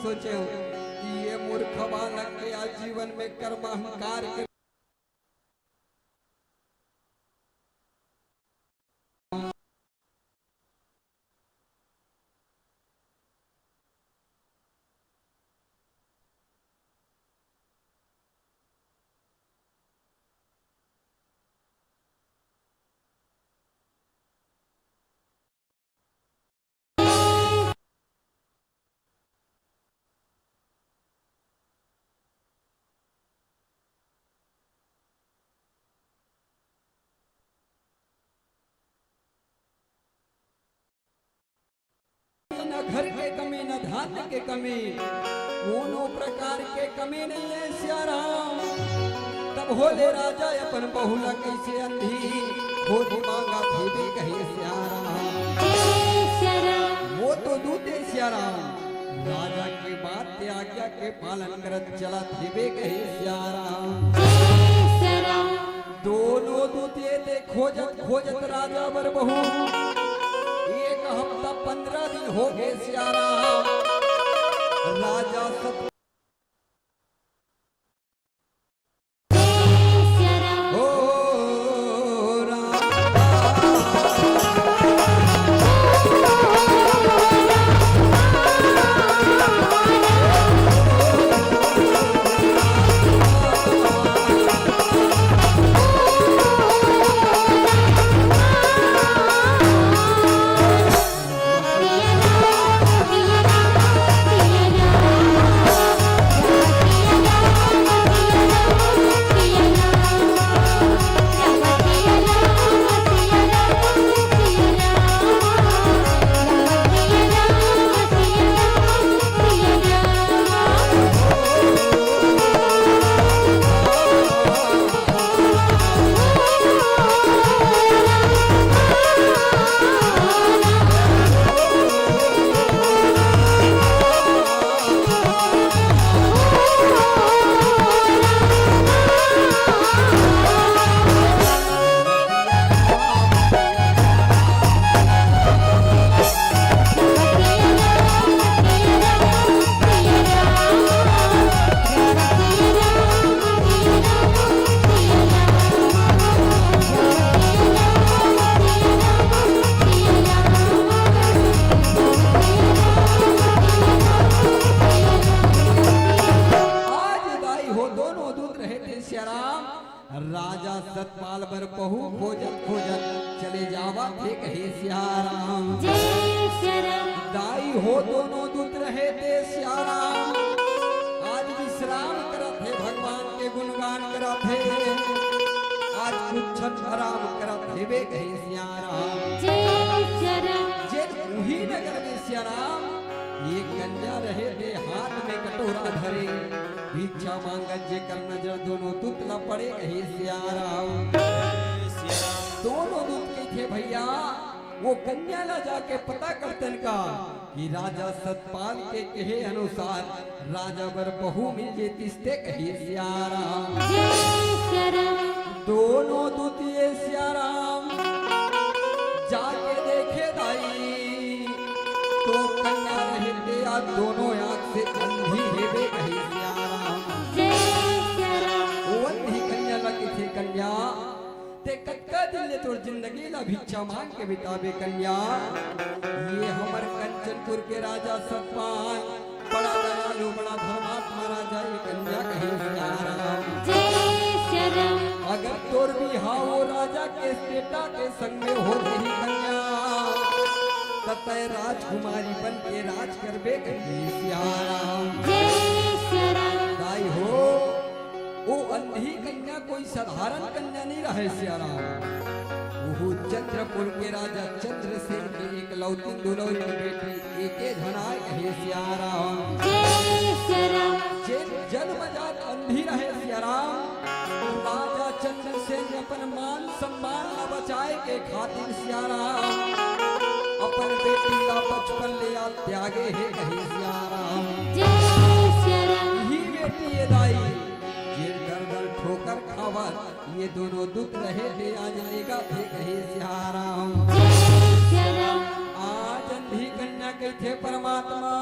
सोचे कि ये मूर्ख बालक के आजीवन में कर्म अहंकार के न घर के कमी न धान्य के कमी, कोनो प्रकार के कमी नहीं है सियाराम। तब होले राजा अपन बहुला कैसे अंधी, खोदी मांगा थी भी कहे सियाराम। वो तो दूते सियाराम, राजा की बात ते आज्ञा के पालन करत चला थी भी कहे सियाराम। दोनों दूते ते खोजत खोजत राजा बर बहू, एक हफ्ता 15 दिन हो गए सियाराम। राजा सब राजा सतपाल बर पहु खोजत खोजत चले जावा थे कहे सियाराम। दाई हो दोनों दूत रहे थे सियाराम, आज विश्राम करत थे भगवान के गुणगान करत थे, आज कुछ आराम करत थे वे कहे सियाराम। जे उही नगर में सियाराम ये कन्या रहे थे हाथ में कटोरा धरे, भिक्षा मांगत जे कर नजर दोनों दूत ला पड़े कहे सियाराम। दोनों दूत के थे भैया वो कन्या ला जाके पता करतन का कि राजा सतपाल के कहे अनुसार राजा बर बहू मिल जे तिस्ते कहे सियाराम। दोनों दूत ये सियाराम जाके देखे दाई तो कन्या रहते या दोनों आंख से अंधी हेवे कहे सियाराम। वो अंधी कन्या लगी थे कन्या ते कक्का दिल ने तोर जिंदगी ला भिक्षा मांग के बितावे कन्या। ये हमर कंचनपुर के राजा सतपाल बड़ा दयालु बड़ा धर्मात्मा राजा ये कन्या कहे सियाराम। अगर तोर भी हाँ वो राजा के बेटा के संग में हो रही कन्या तय राजकुमारी बन के राज करबे कहे सियाराम। दाई हो वो अंधी कन्या कोई साधारण कन्या नहीं रहे सियाराम, वो चंद्रपुर के राजा चंद्रसेन की एक लौती दुलौती बेटी एके धनाय कहे सियाराम। जे जन्मजात अंधी रहे सियाराम, राजा चंद्रसेन अपन मान सम्मान न बचाए के खातिर सियाराम अपन बेटी का बचपन लिया त्यागे है कहे सियाराम। ही बेटी ये दाई ये दर दर ठोकर खावत ये दोनों दुख रहे थे आज लेगा थे कहे सियाराम। आज अंधी कन्या के थे परमात्मा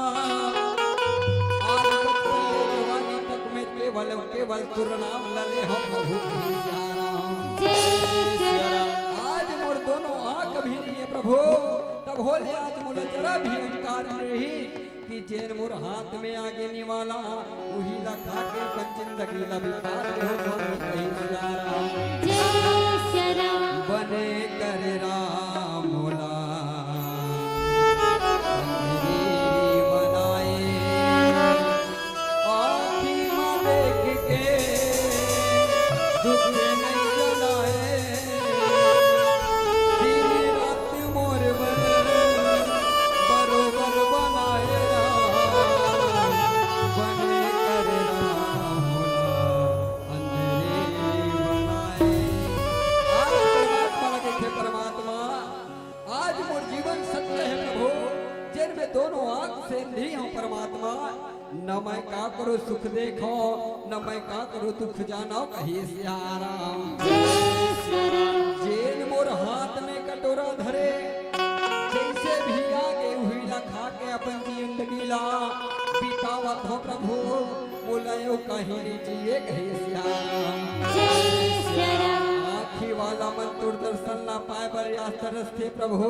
केवल केवल तुर नाम लले हो प्रभु आज मोर दोनों आंख भी नहीं है प्रभु तब होले आज मुझे जरा भी अंकार नहीं कि जेन मोर हाथ में आगे निवाला वही लखा के अपन जिंदगी लबी पार हो बने कर राम मोला दोनों आंख से नहीं हूँ परमात्मा न मैं का करो सुख देखो न मैं का करो दुख जानो कहिए सियाराम जेन मोर हाथ में कटोरा धरे जैसे भी आगे हुई खा के अपन जिंदगी ला बितावत हो प्रभु बोलायो कहीं लीजिए कहिए सियाराम आखी वाला मन तुर दर्शन ना पाए बर या तरस थे प्रभु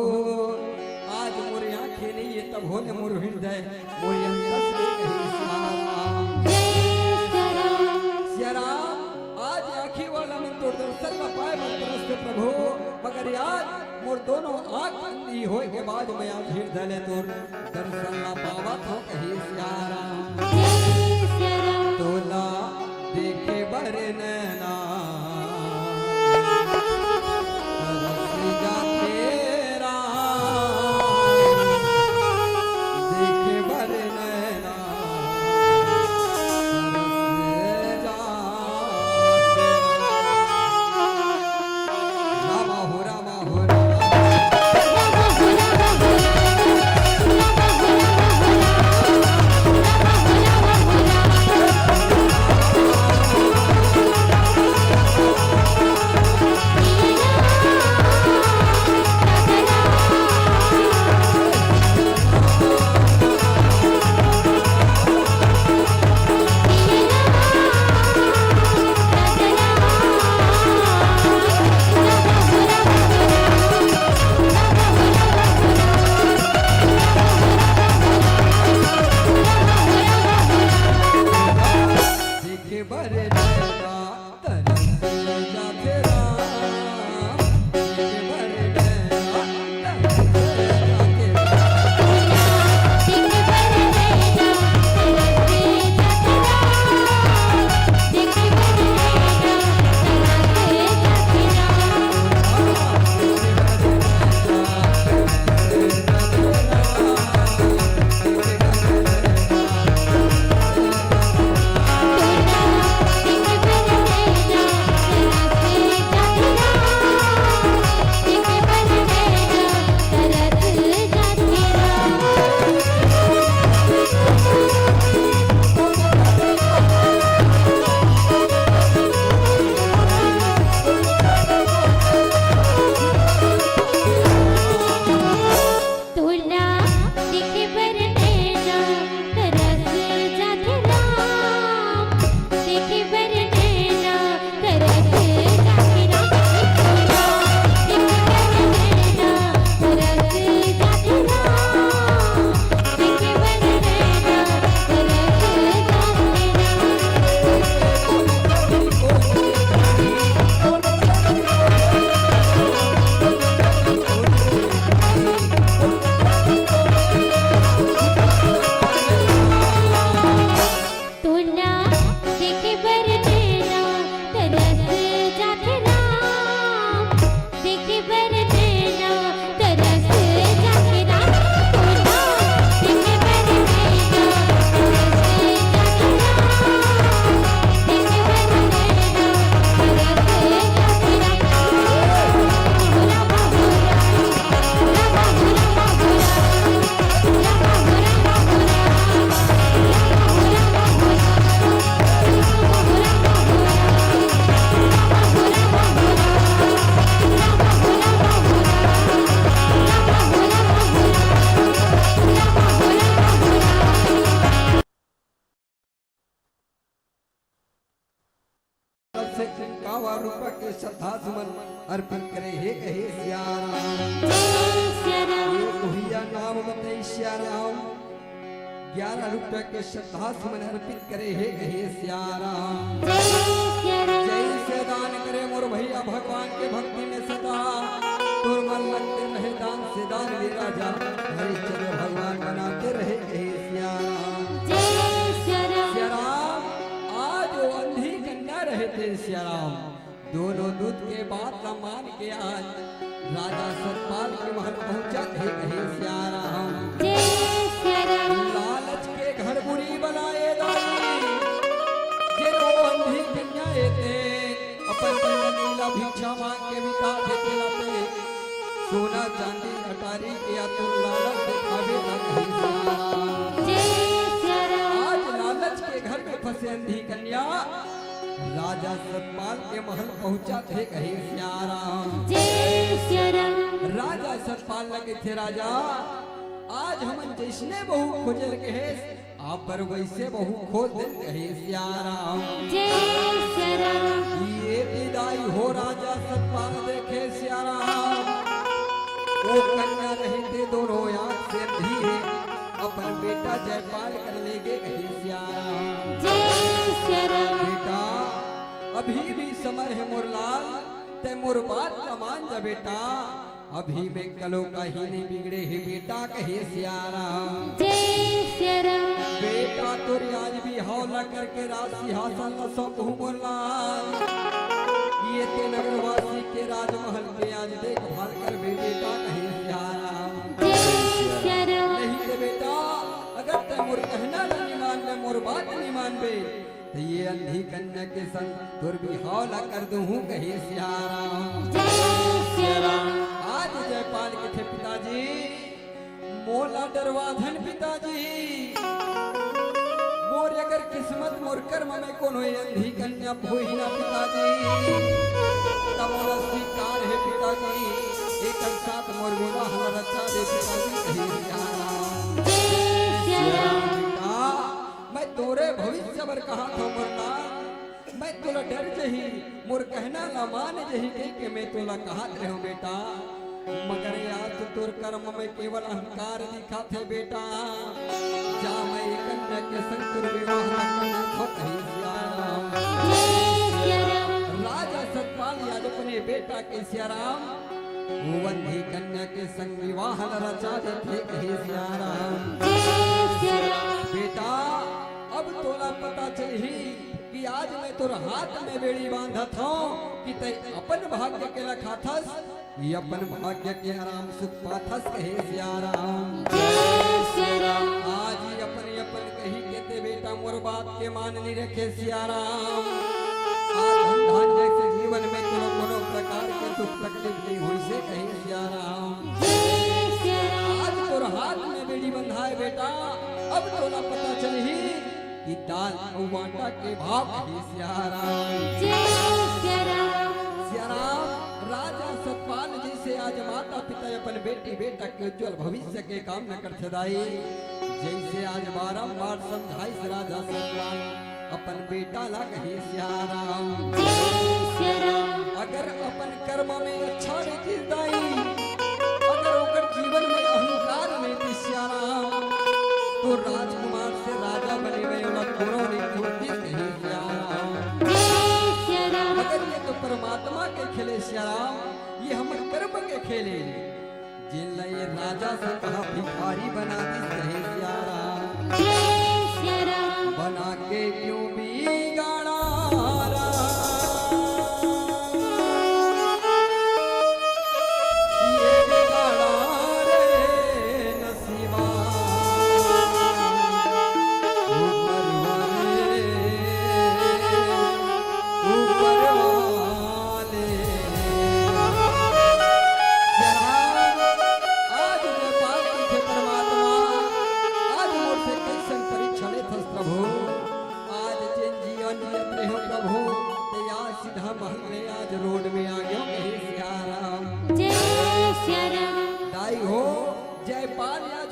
आज मोरे आंखें नहीं है तब होने मोर हृदय मोरे अंतर से सियाराम आज आंखी वाला मन तो दर्शन न पाए मंत्र से प्रभु मगर यार मोर दोनों आंख अंधी होए के बाद मैं आज हृदय ले तोर दर्शन न पावत हो कही सियाराम तोला देखे बर नैना देखे बर से 51 रुपए के श्रद्धा सुमन अर्पित करे हे कहे सिया राम। भैया नाम बते सिया राम 11 रुपए के श्रद्धा सुमन अर्पित करे हे कहे सिया राम। जय से दान करे मोर भैया भगवान के भक्ति में सदा तोर मन लगते रहे दान से दान वे राजा हरिश्चंद्र भगवान बनाते रहे कहे सिया राम। आज वो अंधी कन्या रहते सिया राम दोनों दूध के बात न मान के आज राजा सतपाल के महल पहुंचा थे कहे सिया राम। लालच के घर बुरी बनाए जिनो अंधी कन्या थे अपन नीला भिक्षा मांग के बिका देते लाते सोना चांदी अटारी किया तो लालच दिखावे ना कहे सिया राम। आज लालच के घर में फंसे अंधी कन्या राजा सतपाल के महल पहुंचा थे कहे सिया राम। राजा सतपाल लगे थे राजा आज हम जैसने बहु खोजल के आप पर वैसे बहु खोज दे कहे सिया राम। ये विदाई हो राजा सतपाल देखे सिया राम वो कन्या रहते दोनों आंख से अंधी अपन बेटा जयपाल कर ले गए कहे सिया राम। बेटा अभी भी समय है मोरलाल ते मोर बात का मान जा बेटा अभी में कलो का ही नहीं बिगड़े है बेटा कहे सिया राम। बेटा तोरी आज भी हौला करके राज सिंहासन न सौंपू मोरलाल ये ते नगरवासी के राजमहल के आज देखभाल कर बेटा कहे सिया राम। नहीं ते बेटा अगर ते मोर कहना नहीं मान ले मोर बात नहीं मान बे तो ये अंधी कन्या के संग दुर्भी हौला कर दूं कहे सिया राम। आज जयपाल के थे पिताजी मोला डरवाधन पिताजी मोर अगर किस्मत मोर कर्म में कोनो अंधी कन्या होई ना पिताजी तब मोला स्वीकार है पिताजी एक साथ मोर विवाह रचा दे पिताजी कहे सिया राम। मैं तोरे भविष्य पर कहा था मोरना मैं तोला डर जही मोर कहना ना मान जही के मैं तोला कहा रहे हो बेटा मगर आज तोर कर्म में केवल अहंकार दिखा थे बेटा जा मैं कन्या के संग तोर विवाह करना कहे सिया राम। राजा सतपाल आज अपने बेटा के सिया राम वंधी कन्या के संग विवाह रचा देते कहे सिया राम। बेटा अब तोला पता चली कि आज मैं तोर हाथ में बेड़ी बांधत हूँ कि ते अपन भाग्य के लखा थस ये अपन भाग्य के आराम सुख पाथस कहे सिया राम। आज ही अपन कही कहते बेटा मोर बात के मान नहीं रखे सिया राम। आज धन जैसे जीवन में तोरा कोनो प्रकार के दुख तकलीफ नहीं हुई से कहे सिया राम। आज तोर हाथ में बेड़ी बंधाए बेटा अब तोला पता चली कि दान और वाटा के भाव कहे सिया राम। राजा सतपाल जी से आज माता पिता अपन बेटी बेटा के उज्जवल भविष्य के काम न कर छदाई जैसे आज बारंबार समझाई से राजा सतपाल अपन बेटा ला कहे सिया राम। अगर अपन कर्म में अच्छा चीज दाई अगर ओकर जीवन में अहंकार में सिया राम तो राजकुमार से राजा बने हुए मगर ये तो परमात्मा के खेले सिया राम ये हमर कर्म के खेले जिन ये राजा से कहा भिखारी बना दी कहे सिया राम। बना के क्यों बिगाड़ा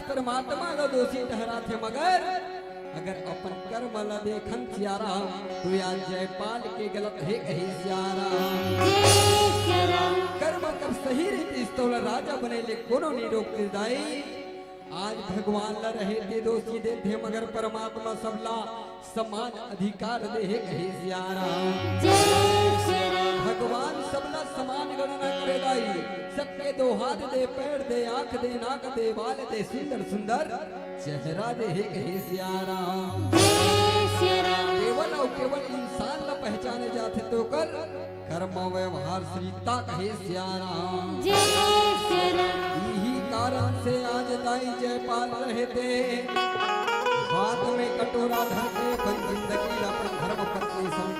परमात्मा का दोषी ठहरा थे मगर अगर अपन कर्म ला देखन सियारा तो आज जयपाल के गलत है कहे सियारा कर्म कर सही रीति स्थल राजा बने ले कोनो नहीं रोकते दाई आज भगवान ला रहे थे दोषी दे थे मगर परमात्मा सबला समान अधिकार दे है कहे सियारा भगवान सबला समान गणना करे दाई सबके दो हाथ दे पैर दे आंख दे नाक दे बाल दे सुंदर सुंदर चेहरा दे है कहे सियारा केवल और केवल इंसान ला पहचाने जाते तो कर कर्म व्यवहार श्रीता कहे सियारा यही कारण से आज दाई जयपाल रहे थे हाथ में कटोरा धरते अपन जिंदगी अपन धर्म पत्नी संग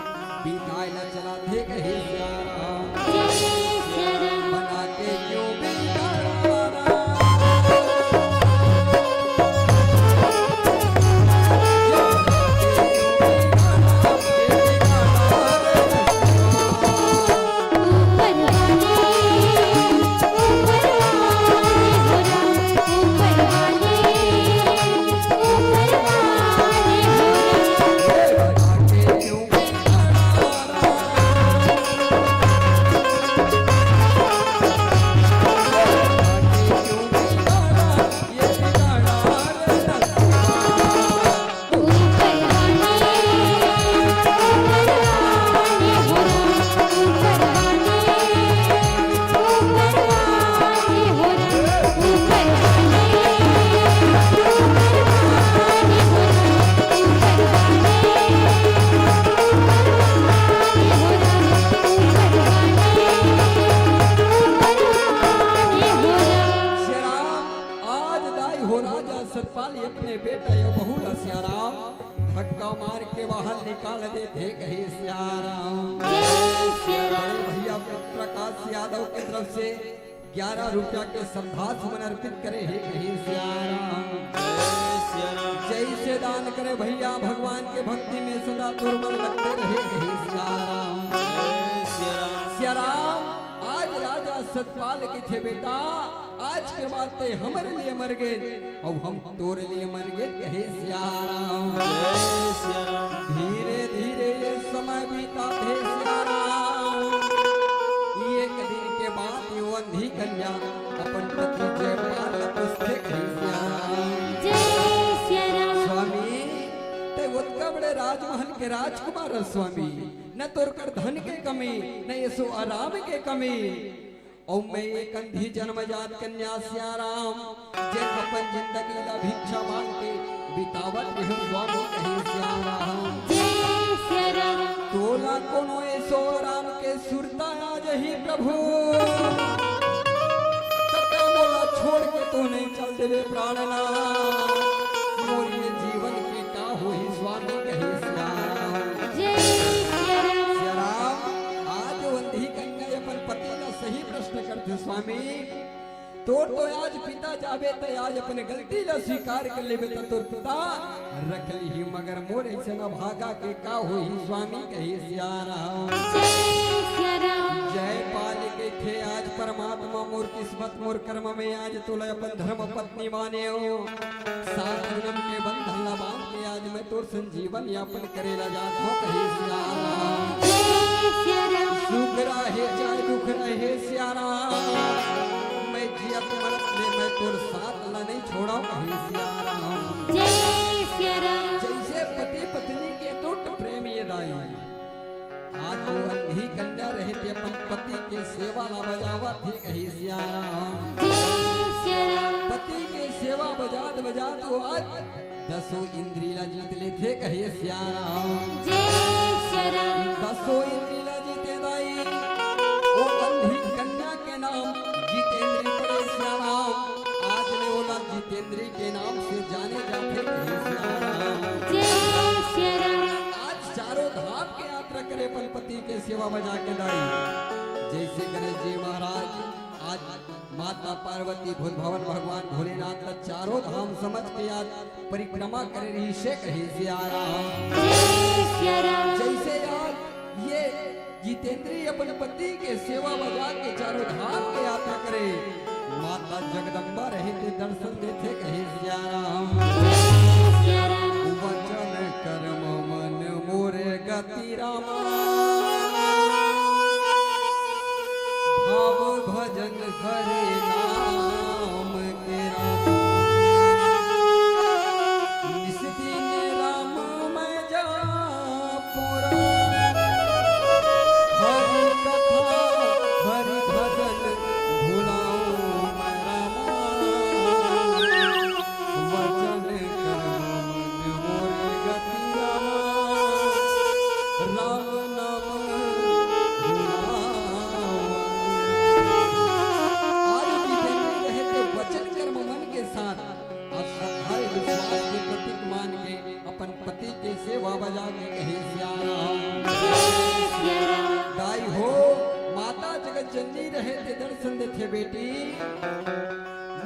बीताए न चला थे कहे सियारा बना के क्यों निकाल देते कहे सियाराम भैया प्रकाश यादव की तरफ से 11 रुपया के श्रद्धा सुमन अर्पित करे है कहे सियाराम जैसे दान करे भैया भगवान के भक्ति में सदा दुर्बल लगते रहे कहे सियाराम सियाराम आज राजा सतपाल के थे बेटा आज के बाद ते हमारे लिए मर गए और हम तोरे लिए मर गए कहे सियाराम धीरे धीरे ये समय बीता थे सियाराम एक दिन के बाद ये अंधी कन्या अपन पति जयपाल पुछते कहे सियाराम स्वामी ते उतका बड़े राजमहल के राजकुमार स्वामी न तोर कर धन के कमी न ये सो आराम के कमी और मैं एक अंधी जन्मजात कन्या सियाराम जब अपन जिंदगी ला भिक्षा मांग के बितावत रहूं स्वामी कहे सियाराम तोला कोनो ऐसो राम के सुरता आज ही प्रभु सत्य मोला छोड़ के तो नहीं चल देवे प्राणना मोर ये जीवन के का होई स्वामी कहे सियाराम आज अंधी कन्या अपन पति का सही प्रश्न करते स्वामी तोर तो आज पिता जावे तो आज अपने गलती ला स्वीकार कर लेवे तो तोर पिता रख ली मगर मोर ऐसे न भागा के का होई स्वामी कहे सियाराम जयपाल के थे आज परमात्मा मोर किस्मत मोर कर्म में आज तोला अपन धर्म पत्नी माने हो सात जन्म के बंधन ला बांध के आज मैं तोर संजीवन यापन करेला जात हो कहे सियाराम सुख रहे चाहे दुख रहे सियाराम मैं जियत मरत ले मैं तोर साथ ला नहीं छोड़ा कहे सियाराम जैसे पति पत्नी के टूट प्रेम ये दाई आज वो अंधी कन्या रहते अपन पति के सेवा ला बजावा थी कहे सियाराम पति के सेवा बजात बजात वो आज 10 इंद्री ला जीत लेते कहे सियाराम 10 इंद्री ला जीते दाई वो अंधी कन्या के नाम जितेंद्री पड़े सियाराम आज ने बोला जितेंद्री के नाम से जाने जाते कहे सियाराम आज चारों धाम के यात्रा करे पति के सेवा बजा के लाई जैसे गणेश जी महाराज आज माता पार्वती भूत भवन भगवान भोलेनाथ का चारों धाम समझ के आज परिक्रमा करे रही से कहे सियाराम जैसे आज ये जितेंद्री अपने पति के सेवा बजा के चारों धाम के यात्रा करे माता जगदम्बा रहते दर्शन देते कहे सियाराम गति रामा भाव भजन हरे नाम के राम निस दिन राम मैं जापुरा हरि कथा हरि भजन भुलाऊं मैं रामा वचन कर्म मोर गति रामा राम नाम आज जितेंद्र रहते वचन कर्म मन के साथ और श्रद्धा विश्वास के प्रतीक मान के अपन पति के सेवा बजा के कहे दाई हो माता जगत जननी रहते दर्शन देते बेटी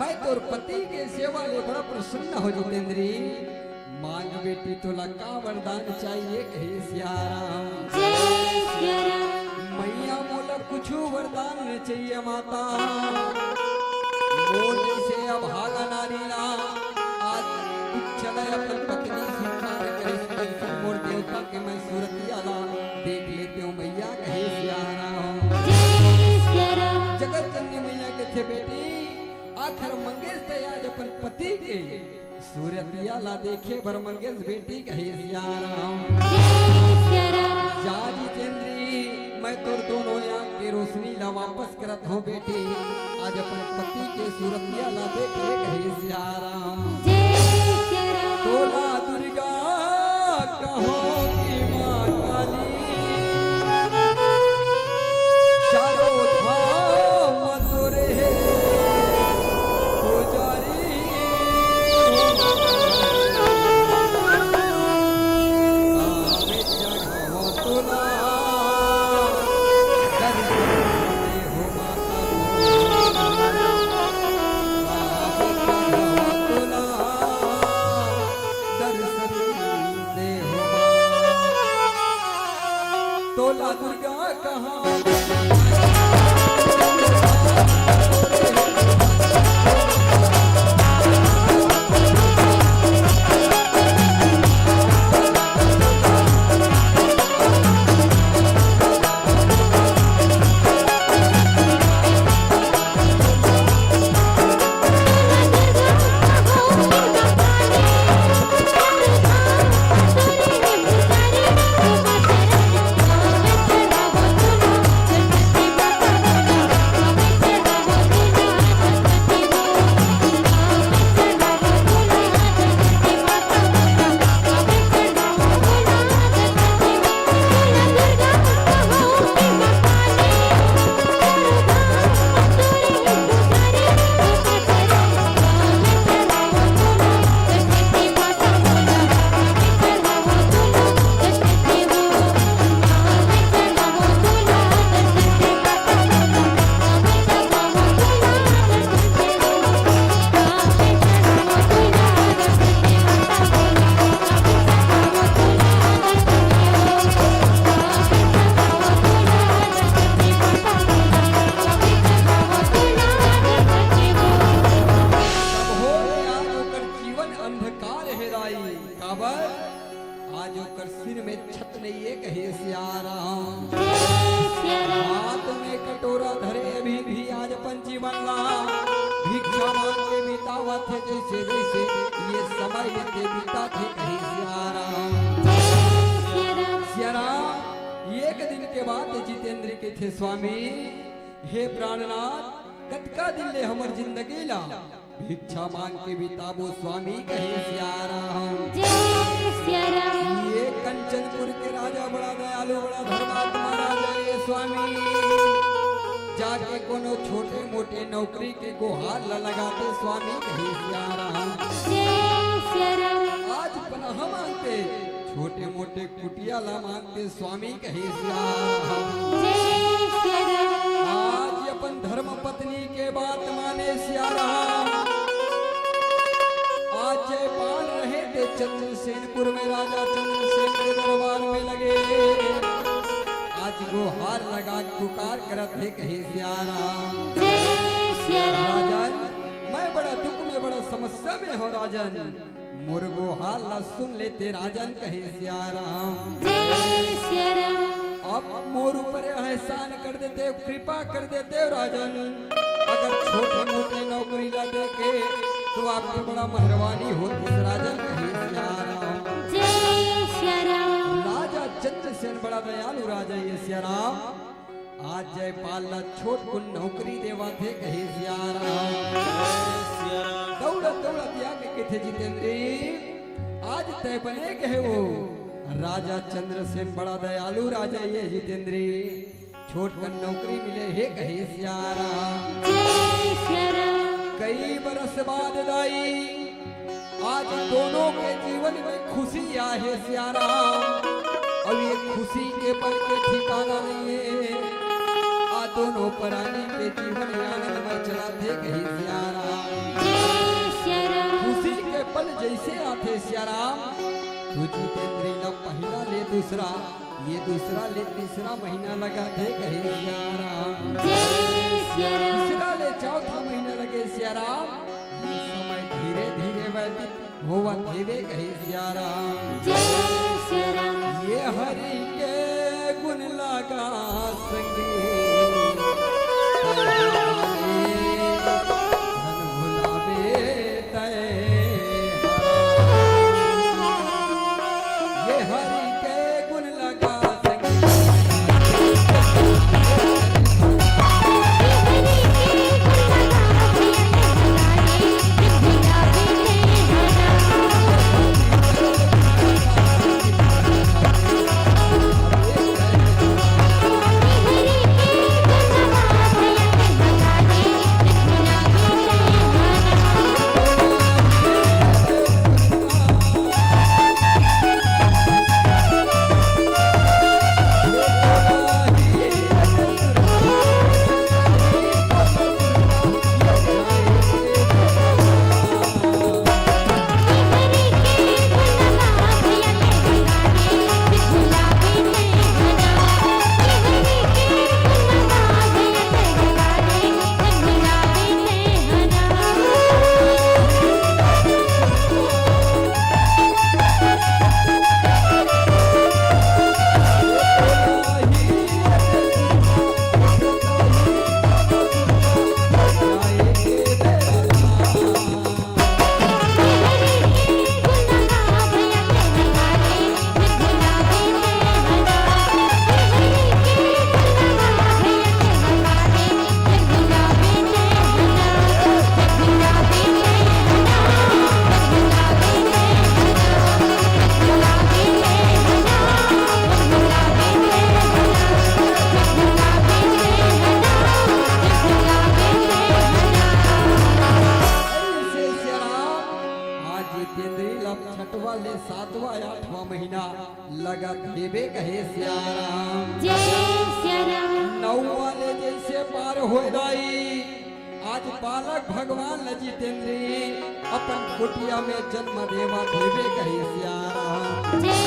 मैं तोर पति के सेवा ले बड़ा प्रसन्न हो जितेंद्री मांग बेटी तोला का वरदान चाहिए कहे सियाराम मैया मोला कुछ वरदान चाहिए माता मोर जैसे अभागा नारी ना आज चले अपन पत्नी स्वीकार करे सुन मोर देवता के मैं सूरतिया ला देख लेती हूँ मैया कहे सियाराम जगत जननी मैया के थे बेटी आखिर मंगेश थे आज अपन पति के सूरतिया ला देखे बर मंगेश बेटी कहे सियाराम जा जितेंद्री मैं तोर दोनों आँख की रोशनी ला वापस करत हूँ बेटी आज अपन पति के सूरतिया ला देखे कहे सियाराम तोला दुर्गा कहो की माँ काली चारों धाम तोरे पुजारी आवे जगह तोला तोला दुर्गा कहाँ आज ओकर सिर में छत नहीं है कहे सियाराम हाथ में कटोरा धरे अभी भी आज अपन जीवन ला भिक्षा मांग के बितावा थे जैसे जैसे ये समय ते बीता थे कहे सियाराम सियाराम एक दिन के बाद जितेंद्र के थे स्वामी हे प्राणनाथ कतका दिन ले हमर जिंदगी ला भिक्षा मांग के बिताबो स्वामी कहे सियाराम ये कंचनपुर के राजा बड़ा दयालु बड़ा धर्मात्मा राजा ये स्वामी जाके कोनो छोटे मोटे नौकरी के गुहार ला लगाते स्वामी कहे सियाराम आज पनाह मांगते छोटे मोटे कुटिया ला मांगते स्वामी कहे सियाराम आज अपन धर्म पत्नी के बात माने सियाराम आज जयपाल रहे थे चंद्रसेनपुर में राजा चंद्रसेन के दरबार में लगे आज गुहार लगा पुकार करत है कहे सियाराम राजन मैं बड़ा दुख में बड़ा समस्या में हो राजन मुर्गो हाला सुन लेते राजन कहे सिया राम। जय सिया राम। अब मोर ऊपर एहसान कर देते, कृपा कर देते राजन, अगर छोटे मोटे नौकरी ला दे के तो आपकी बड़ा मेहरबानी होती राजन कहे सिया राम। जय सिया राम। राजा चंद्रसेन बड़ा दयालु राजा ये सिया राम। आज जयपाल ला छोट को नौकरी देवा थे कहे सिया राम। दौड़त दौड़त आगे थे जितेंद्र, आज तय बने कहे वो राजा चंद्रसेन बड़ा दयालु राजा ये जितेंद्र, छोट कर नौकरी मिले है कहे सिया राम। जय सिया राम। कई बरस बाद दाई आज दोनों के जीवन में खुशी आए सिया राम। अब ये खुशी के पल के ठिकाना नहीं है, आ दोनों प्राणी के जीवन आनंद में चलाते कहे सिया राम। जय सिया राम। खुशी के पल जैसे आते सिया राम, तू जितेंद्र ला पहला ले दूसरा, ये दूसरा ले तीसरा महीना लगा थे कहे सिया राम। जय सिया राम। तीसरा ले चौथा महीना लगे सिया राम। ये समय धीरे धीरे व्यतीत होवा देवे कहे सिया राम। जय सिया राम। ये हरि के गुण लगा संगे, धन भुलावे तय हरा। ये हरि के गुण लगा संगे, छठवा ले सातवा आठवां महीना लगा देवे कहे सिया राम। जय सिया राम। नौवा ले जैसे पार हो दाई, आज बालक भगवान ल जितेंद्र अपन कुटिया में जन्म देवा देवे कहे सिया राम। जय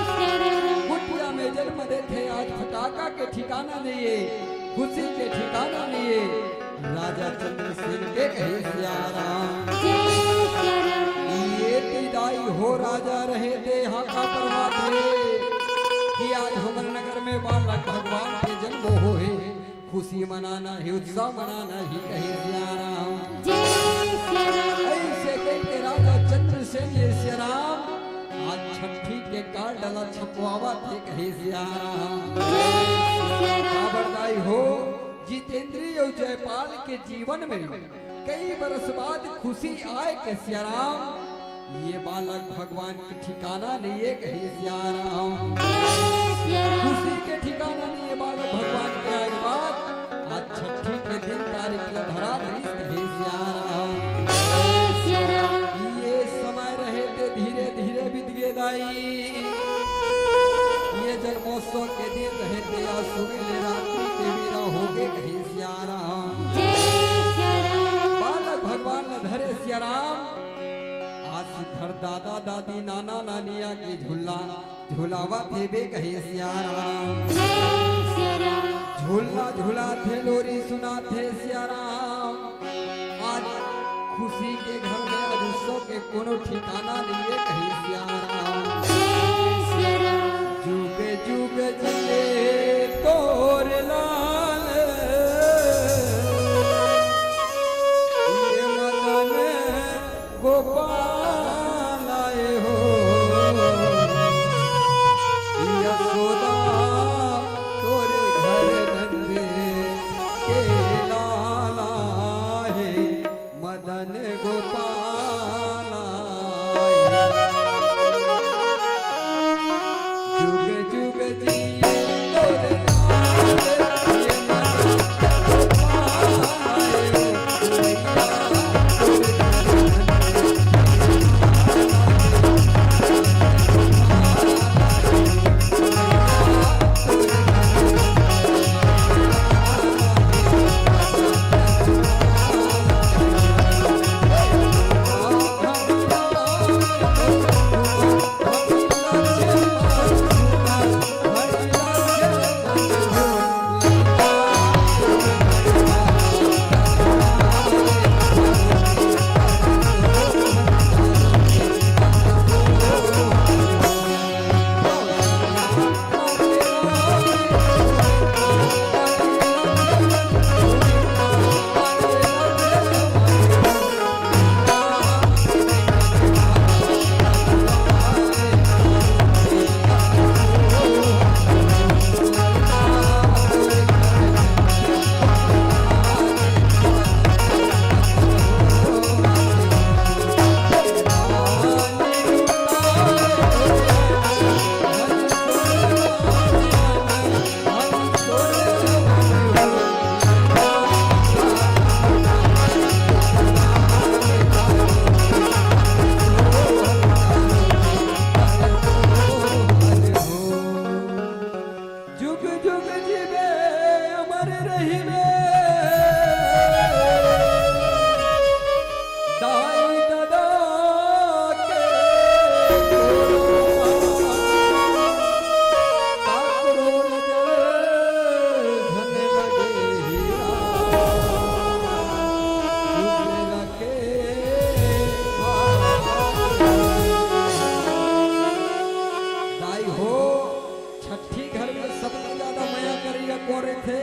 सिया राम। कुटिया में जन्म देते आज फटाका के ठिकाना नहीं है, खुशी के ठिकाना नहीं है, राजा चंद्रसेन के कहे सिया राम। जय सिया राम। ये विदाई हो राजा रहे थे हाका परमात्मे कि आज हमर नगर में बालक भगवान के जन्म हो है, खुशी मनाना है उत्सव मनाना ही कहे सिया राम। जय सिया राम। ऐसे कह के राजा चंद्रसेन ये सिया राम आज छठी के कार्ड डाला छपवावा थे कहे सिया राम। जय सिया राम। खबरदारी हो जितेंद्र और जयपाल के जीवन में कई बरस बाद खुशी आए के सिया राम। ये बालक भगवान के ठिकाना नहीं है कहे सिया राम। खुशी के ठिकाना नहीं है बालक भगवान के आए बाद आज छठी के दिन तारीख का धरा नहीं कहे सिया राम। ये समय रहे थे धीरे धीरे बीत गए दाई, ये जन्मोत्सव के दिन रहे थे या सुबह रात्रि के वीरा हो गए कहे सिया राम। बालक भगवान न धरे सिया राम। आज घर दादा दादी नाना नानिया के झूला झूलावा थे बे कहे सिया राम। झूला झूला थे लोरी सुना थे सिया राम। आज खुशी के घर में आज उत्सव के के कोनो ठिकाना नहीं है कहीं सियारा जय श्री राम जुग जुग जिए तोर लाल ये मदन गोपाल आए हो यशोदा तोरे घर नंदे के लाला है मदन गोपाल आए। जुग जुग जिए तोरे लाल ये मदन गोपाल आए हो मैया तोरे घर जुग जुग जीवे अमर रहिबे दाई दादा के काकरो नजर धने लगे हीरा डूबने लगे दाई हो छठी घर में सबसे ज्यादा मया करिया कौन थे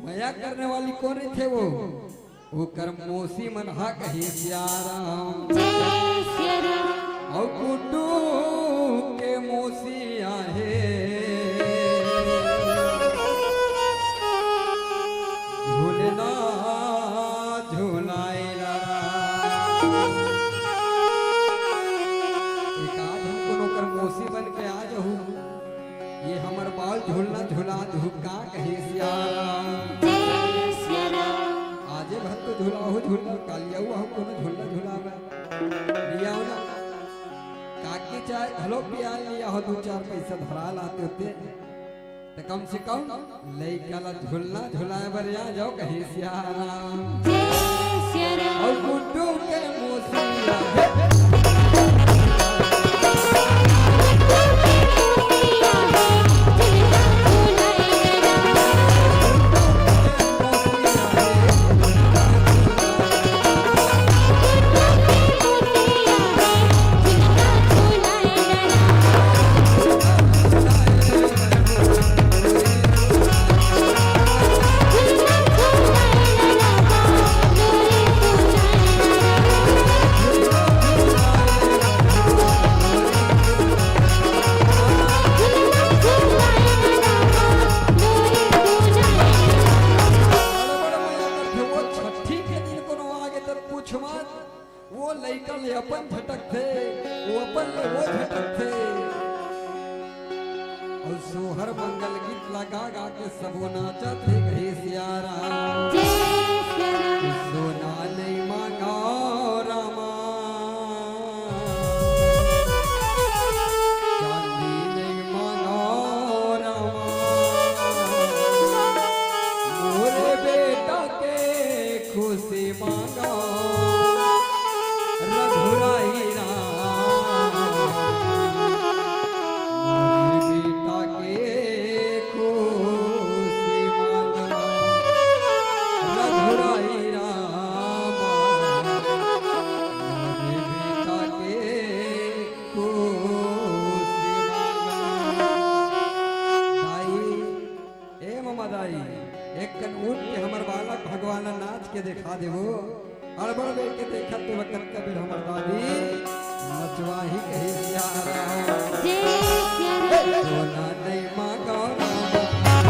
मया करने वाली कौन थे वो कर मौसी मनहा कही सियाराम जय श्री राम और गुड्डू के मौसी आहे झूलना झूलाएला एक आज हमको नौकर मौसी बन के आ जाऊं ये हमर बाल झूलना झूला झुका कहे सियाराम जय श्री राम आजे भर तो झूला हो झूला कालिया हुआ हमको न झूलना झूलावे लिया हो ना काकी चाहे हलो पिया लिया हो 2-4 पैसा धरा लाते होते तो कम से कम लइका ला झूलना झूलाए बर आ जाओ कहे सियाराम जय श्री राम और गुड्डू के मौसिया है वो लइका ले अपन झटक थे वो अपन ले वो झटक थे और सोहर मंगल गीत लगा गा के सब नाचा थे कहे सियाराम जय श्री राम सोना नहीं मांगा रामा चांदी नहीं मांगा रामा मोरे बेटा के खुशी मांगा रघुराई राम मोरे बेटा के खुशी मांगा रघुराई राम कन उठ के हमर बालक भगवान नाच के दिखा देबो अड़बड़ बेर के देखत तो वक्त कबीर हमर दादी नचवा ही कही सियारा जय सिया राम सोना नहीं मांगो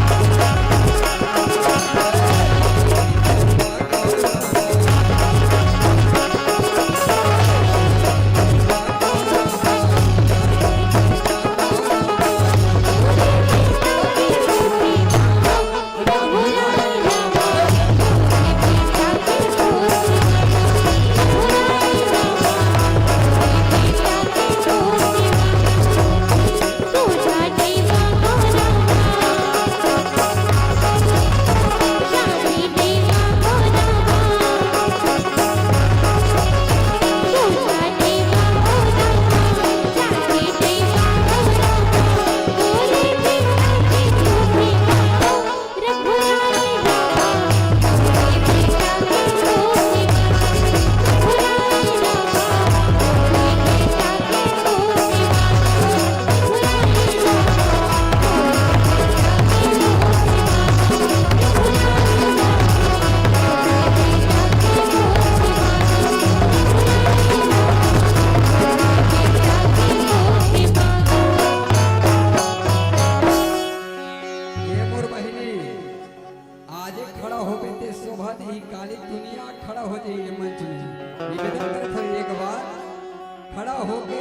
खड़ा होके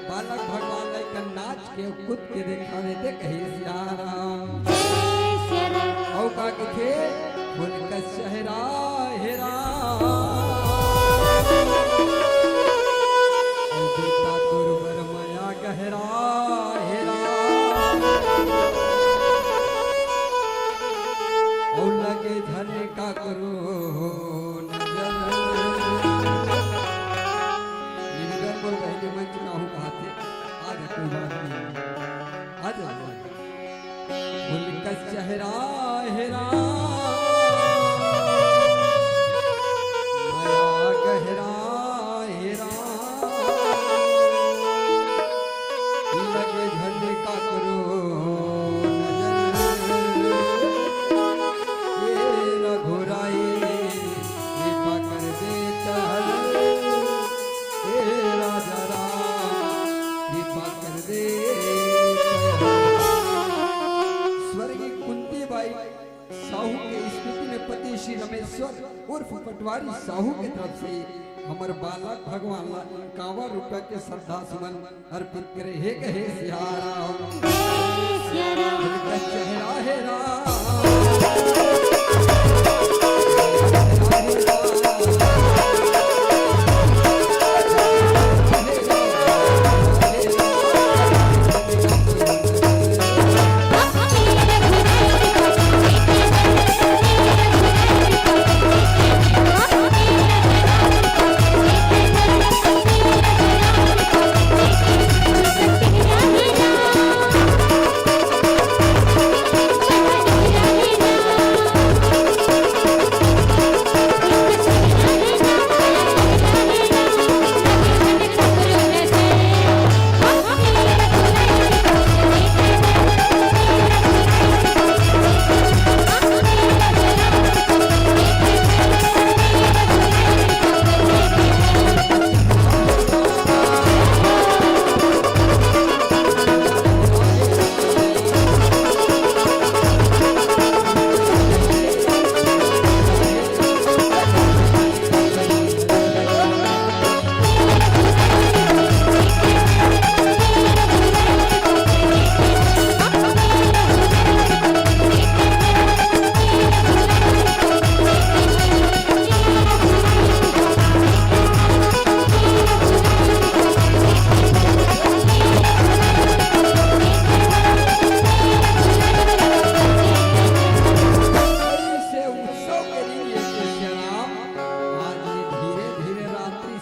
बालक भगवान लेकर नाच के खुद के दिखावे दे कही सियारा जय सिया राम औ का के फूल का चेहरा हेरा औ बेटा तुरवर माया गहरा हेरा औ लगे झलने का करो मंच में हूँ कहा थे आज कोई बात नहीं आज फूल का चेहरा हेरा माया गहरा हेरा लगे झंडे का करो नजर रघुराई कृपा कर दे चल राजा राम कृपा कर दे स्वर्गीय कुंती बाई साहू के स्मृति में पति श्री रमेश्वर उर्फ पटवारी साहू के तरफ से हमर बालक भगवान ला 51 रुपया के श्रद्धा सुमन अर्पित करे हे कहे सियारा जय सिया राम उनका चेहरा है राम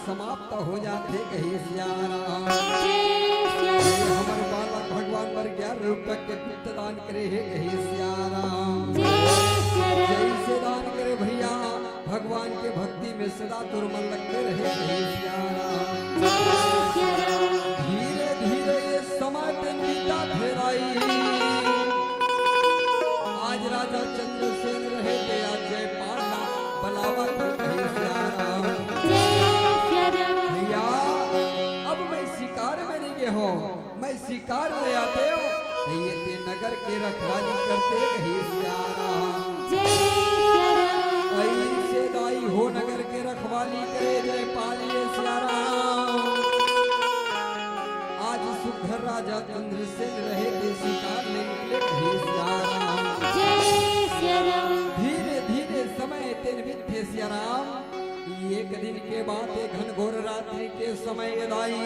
समाप्त हो जाते कही सियारा हमर बालक भगवान पर 11 रुपया के पुत्र दान करे हे कही सियारा जैसे दान करे भैया भगवान के भक्ति में सदा तुर मन लगते रहे कही सियारा धीरे धीरे ये समय पे बीता फेराई आज राजा चंद्रसेन रहे रखवाली करते कहे सिया राम। जय सिया राम। ऐसे दाई हो नगर के रखवाली करे जय पालिए सिया राम। आज सुघर राजा चंद्रसेन रहे थे शिकार में निकले कहे सिया राम। जय सिया राम। धीरे धीरे समय तेन बीते सिया राम। एक दिन के बाद घनघोर रात्रि के समय दाई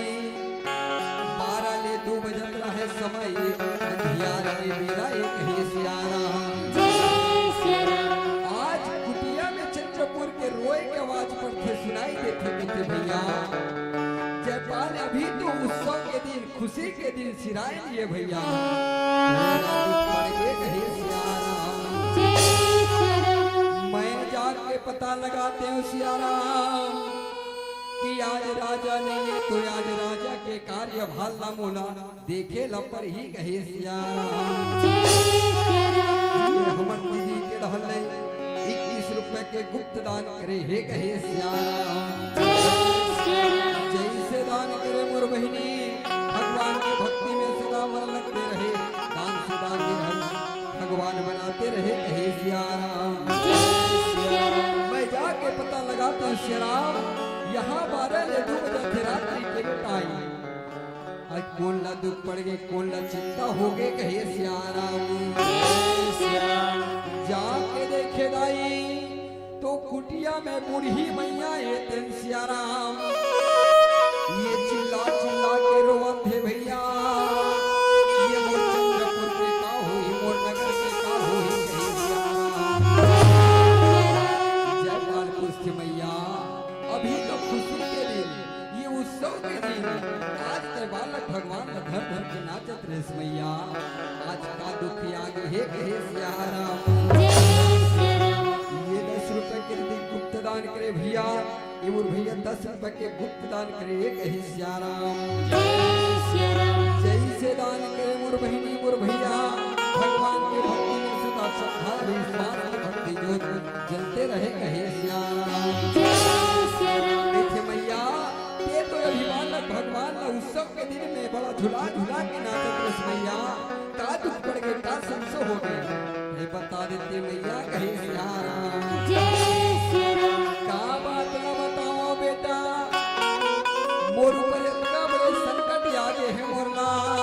12 ले 2 बजत रहे समय अंधियार के बेरा एक ही सिया राम। जय सिया राम। आज कुटिया में चंद्रपुर के रोए के आवाज पड़ते सुनाई देते भैया। जयपाल अभी तो उत्सव के दिन खुशी के दिन सिराए लिए भैया। पड़ गए कहे सिया राम। जय सिया राम। मैं जाके पता लगाते हूँ सिया राम कि आज राजा नहीं है तो आज राजा के कार्य भाला मोला देखे लपर ही कहे सिया राम। जय सिया राम। ये हमर दीदी के रहले 21 रुपए के गुप्त दान करे हे कहे सिया राम। जय सिया राम। जैसे दान करे मोर बहिनी भगवान की भक्ति में सदा मन लगते रहे। दान से दान भगवान बनाते रहे कहे सिया राम। जय सिया राम। मैं जाके पता लगाता हूँ सिया राम। यहाँ 12 ले 2 बजे थे रात्रि के टाइम। आज कौन ला दुख पड़ गए कौन ला चिंता हो गए कहे सिया राम। जय सिया राम। जाके देखे दाई तो कुटिया में बूढ़ी मैया ये तेन सिया राम। ये चिल्ला चिल्ला के रोवत थे भैया। ये मोर चंद्रपुर के का होई मोर नगर के का होई कहे सिया राम। जयपाल पुष्ट मैया अभी तो खुशी के दिन ये उत्सव के दिन आज ते बालक भगवान का घर घर के नाचत रेस मैया। आज का दुख आगे हे कहे सिया राम। जय सिया राम। ये 10 रुपए के लिए गुप्त दान करे भैया। ये मोर भैया 10 रुपए के गुप्त दान करे हे कहे सिया राम। जय सिया राम। जैसे दान करे मोर बहिनी मोर भैया भगवान के भक्ति में सदा श्रद्धा विश्वास की भक्ति ज्योत जलते रहे कहे सिया राम। जय सिया राम। देखे मैया ये तो अभिमानक भगवान ना उत्सव के दिन में बड़ा झूला झूला के नाचत रस मैया। का दुख पड़ गए का संसो हो गए ये बता देते मैया कहे सिया राम। जय सिया राम। का बात ना बताओ बेटा मोर ऊपर इतना बड़े संकट आगे है मोर लाल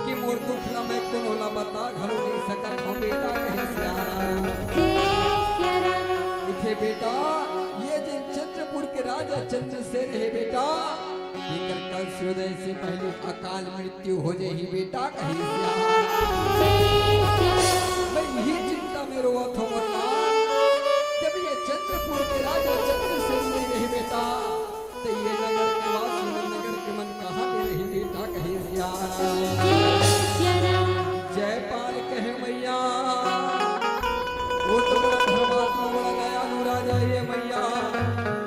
कि मोर दुख ना मैं कोनो ला बता घरो नहीं सकत हो बेटा कहे सिया राम। जय सिया राम। इथे बेटा ये जिन चंद्रपुर के राजा चंद्रसेन है बेटा इनकर कल सूर्योदय से पहले अकाल मृत्यु हो जाए बेटा कहे सिया राम। जय सिया राम। मैं यही चिंता में रोवत हो मोर लाल जब ये चंद्रपुर के राजा चंद्रसेन नहीं रहे बेटा तो ये नगर के वासी नगर के मन कहाँ में रही बेटा कहे सिया राम। जय सिया राम। जयपाल कहे मैया वो तो बड़ा धर्मात्मा बड़ा दयालु राजा ये मैया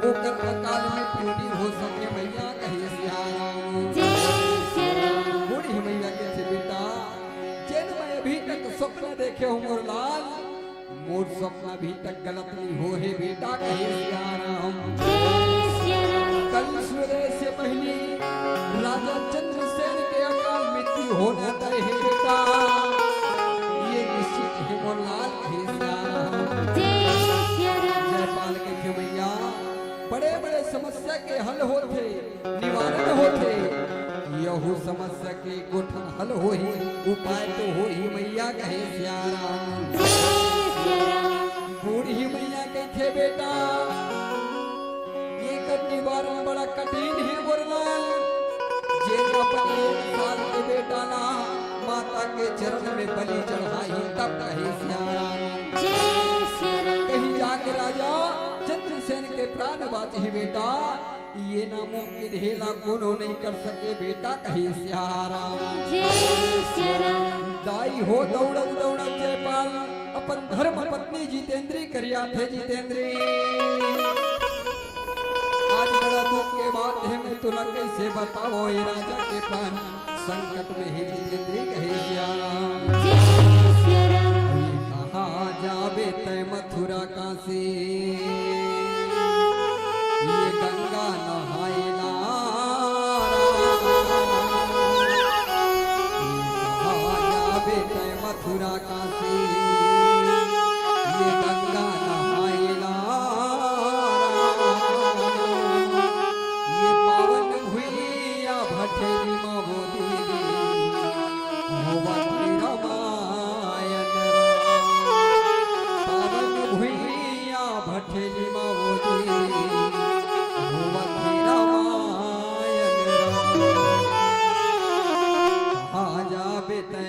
वो कर अकाल में पूरी हो सके मैया कहे सिया राम। जय सिया राम। बूढ़ी मैया कहते बेटा जिन मैं अभी तक स्वप्न देखे हो मोर लाल मोर स्वप्न अभी तक गलत नहीं हो है बेटा कहे सिया राम। जय सिया राम। कल सूर्योदय से पहले राजा चंद्रसेन के अकाल मृत्यु होना तय है बेटा ये निश्चित है मोर लाल कहे सिया राम। जय सिया राम। जयपाल के मैया बड़े बड़े समस्या के हल होते निवारण होते यहू समस्या के गोठन हल हो ही उपाय तो हो ही मैया कहे सिया राम। जय सिया राम। बूढ़ी मैया कहते बेटा ये कर निवारण बड़ा कठिन है वरलाल जे अपन 1 साल के बेटा ना माता के चरण में बलि चढ़ाई तब कहे सिया राम। जय सिया राम। कहीं जाके राजा चंद्रसेन के प्राण बात ही बेटा ये नामुमकिन हेला कोनो नहीं कर सके बेटा कहे सिया राम। जय सिया राम। दाई हो दौड़त दौड़त जयपाल अपन धर्म पत्नी जितेंद्री करिया थे जितेंद्री आज बड़ा दुख के बात है मैं तुला कैसे बताओ ये राजा के प्राण संकट में ही जितेंद्री कहे सिया राम। जय सिया राम। कहाँ जाबे तय मथुरा काशी ये गंगा नहायला कहाँ जाबे तय मथुरा काशी ये गंगा नहाएला ये पावन भुइया भठेरी मो दीदी होवती रामायण पावन भुइया भठेरी मो दीदी होवती रामायण आजा बेटे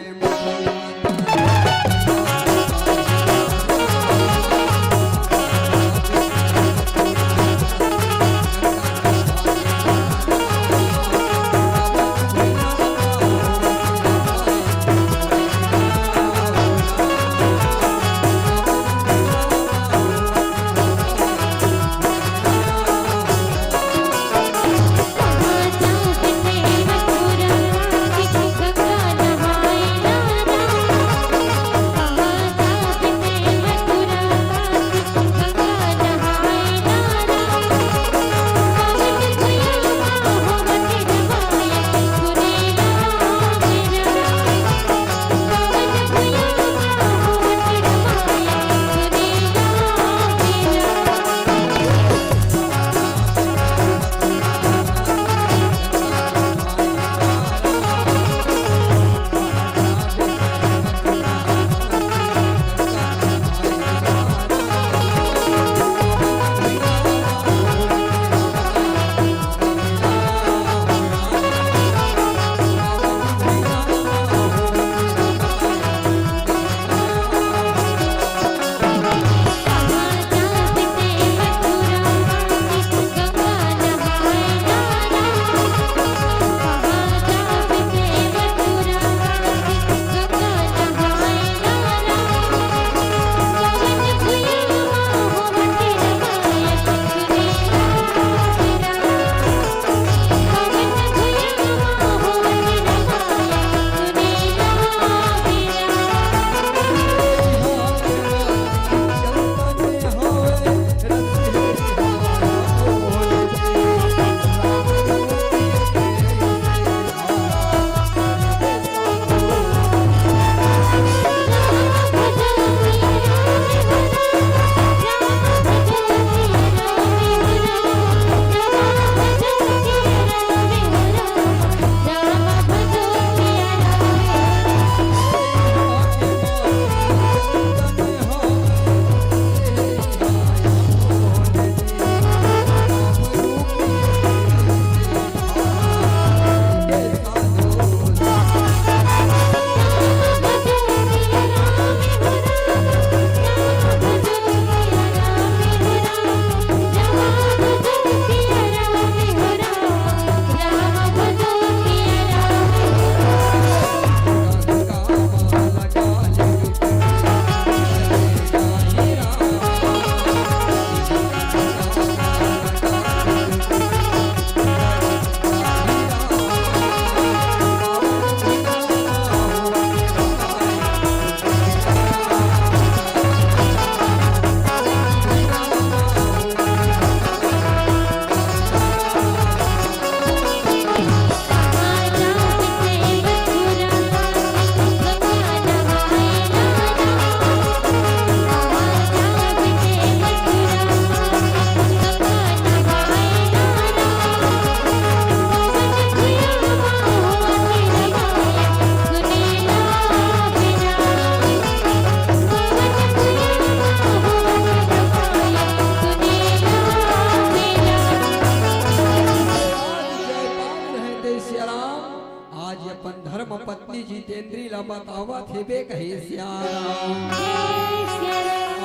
पत्नी जितेंद्री ला बतावत हेबे कहे श्याम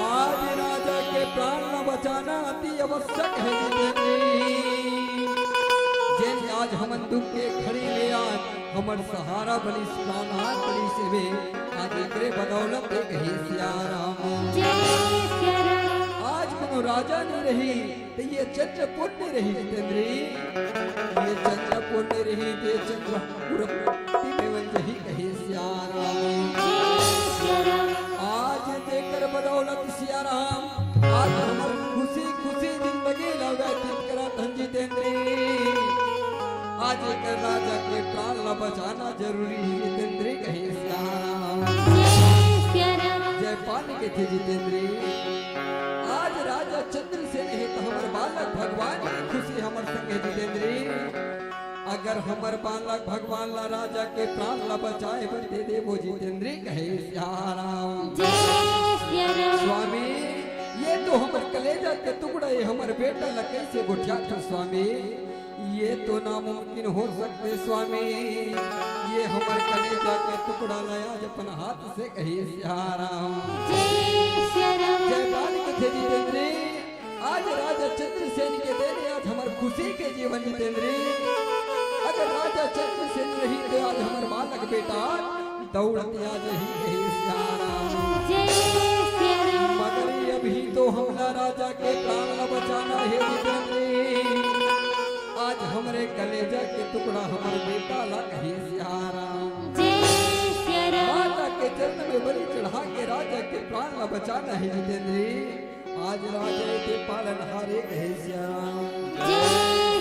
आज राजा के प्राण न बचाना अति आवश्यक है जितेंद्री जेन आज हमन दुख के खड़ी ले आज हमर सहारा बनी प्राणनाथ बनी सेवे आज एकरे बदौलत कहे श्याम आज कोनो राजा नहीं रही तो ये चंद्रपुर नहीं रही जितेंद्री ये चंद्रपुर नहीं रही ते चंद्रपुर वही कहे सियाराम आज देकर बदौलत सियाराम आज हमर खुशी खुशी जिंदगी व्यतीत करत हन जितेंद्री आज एक राजा के प्राण ला बचाना जरूरी है जितेंद्री कहे सियाराम के थे जितेंद्र, आज राजा चंद्र से नहीं तो हमार बालक भगवान की खुशी हमर संगे जितेंद्र। अगर हमर बालक भगवान ला राजा के प्राण ला बचाए बर दे देवो जितेंद्र कहे सियाराम। जय सिया राम स्वामी ये तो हमर कलेजा के टुकड़ा है, हमर बेटा ला कैसे गुठिया था स्वामी, ये तो नामुमकिन हो सकते स्वामी। ये हमर कलेजा के टुकड़ा लाया अपन हाथ से कही सियाराम। जय सिया राम जय बालक थे जितेंद्र, आज राजा चंद्रसेन के देने आज हमर खुशी के जीवन जितेंद्र। अगर राजा चंद्रसेन नहीं तो आज हमर बालक बेटा दौड़ते आज ही कही सियाराम। जय सिया राम मगर अभी तो हमला राजा के प्राण न बचाना है जितेंद्र। आज हमरे कलेजा के टुकड़ा हमर बेटा ला कही सियाराम। जय सिया राम माता के चरण में बलि चढ़ा के राजा के प्राण ला बचाना है जितेंद्र। आज राजा के पालन हारे कहे सियाराम। जय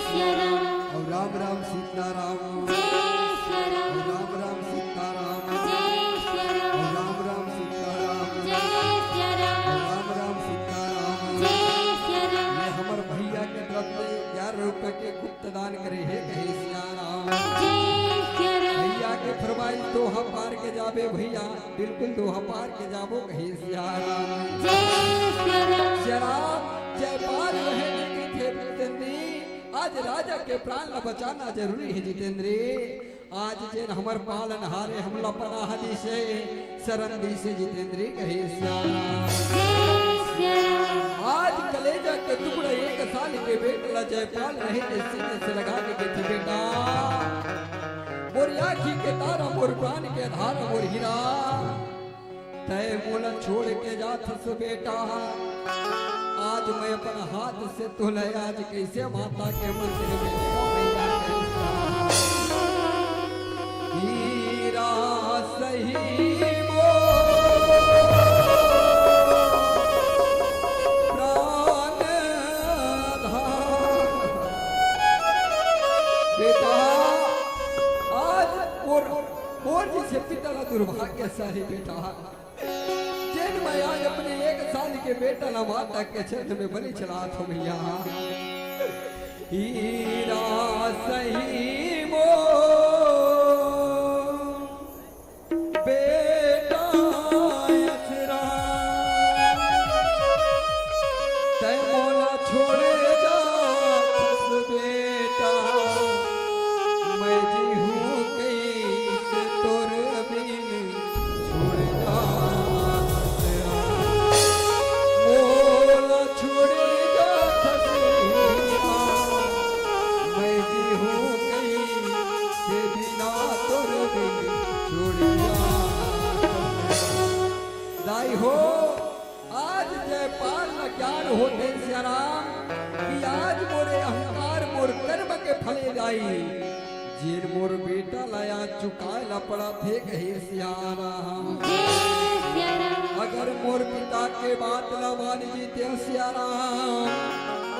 सिया राम और राम राम सीताराम, जय सिया राम और राम राम सीताराम, जय सिया राम और राम राम सीताराम, जय सिया और राम राम राम सीताराम। जय सिया राम ये हमर भैया के तरफ से 11 रुपए के गुप्त दान करे है कहे सियाराम। जय सिया राम भैया के फरमाइश दोहा पार के जाबे भैया, बिल्कुल दोहा पार के जाबो कहे सियाराम। जय सिया राम सियाराम जयपाल रहने की थे जितेंद्र, आज राजा के प्राण ला बचाना जरूरी है जितेंद्र। आज जेन हमर पालन हारे हमला पनाह दी से शरण दी से जितेंद्र कहे सियाराम। जय सिया राम आज कलेजा के टुकड़ा 1 साल के बेटा जयपाल रहे थे सीने से लगा के थे बेटा, मोर आँखी के तारा मोर प्राण के धारा मोर हीरा, तय मोला छोड़ के जात सो बेटा। आज मैं अपन हाथ से तुले आज कैसे माता के मंदिर में मैया कैसा हीरा सही से पिता ला दुर्भाग्य सारी बेटा, जिन मैं आज अपने 1 साल के बेटा ला माता के चरण में बलि चढ़ा था भैया। हीरा सही मो बेटा असरा, तै मोला छोड़े जा बेटा, मैं जी हूँ कैसे तोर बिन छोड़ जा, मोला छोड़े जा ससुरा, मैं जी हूँ कैसे बिना तोर बिन छोड़ जा। दाई हो आज जयपाल न ज्ञान होते सियाराम कि आज मोरे अहंकार मोर कर्म के फले जाई, जिन मोर बेटा लाया चुकाए ला पड़ा थे कहे सियाराम। जय सिया राम अगर मोर पिता के बात न मान जीते सियाराम,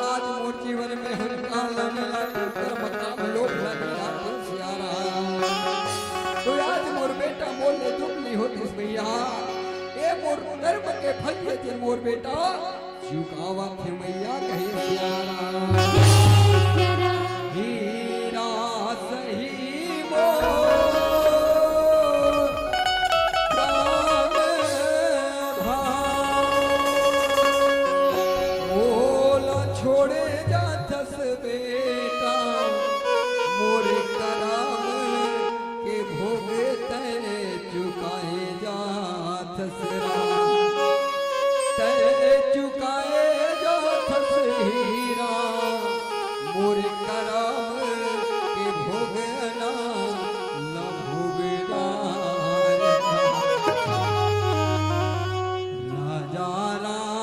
आज मोर जीवन में अहंकार लाने ला कर्म काम लोभ लगे आते सियाराम। तो आज मोर बेटा मोले दुख नहीं होती भैया, ए मोर कर्म के फल ये थे मोर बेटा चुकावा थे मैया कहे सियाराम। जय सिया राम हीरा सही मोर प्राण भाव, मोला छोड़े जाथस बेटा, मोरे कराम के भोग तय चुकाए जाथस राम, तय चुकाए जाथस हीरा, मोरे कराम के भोग ना न भोगदार। राजा राम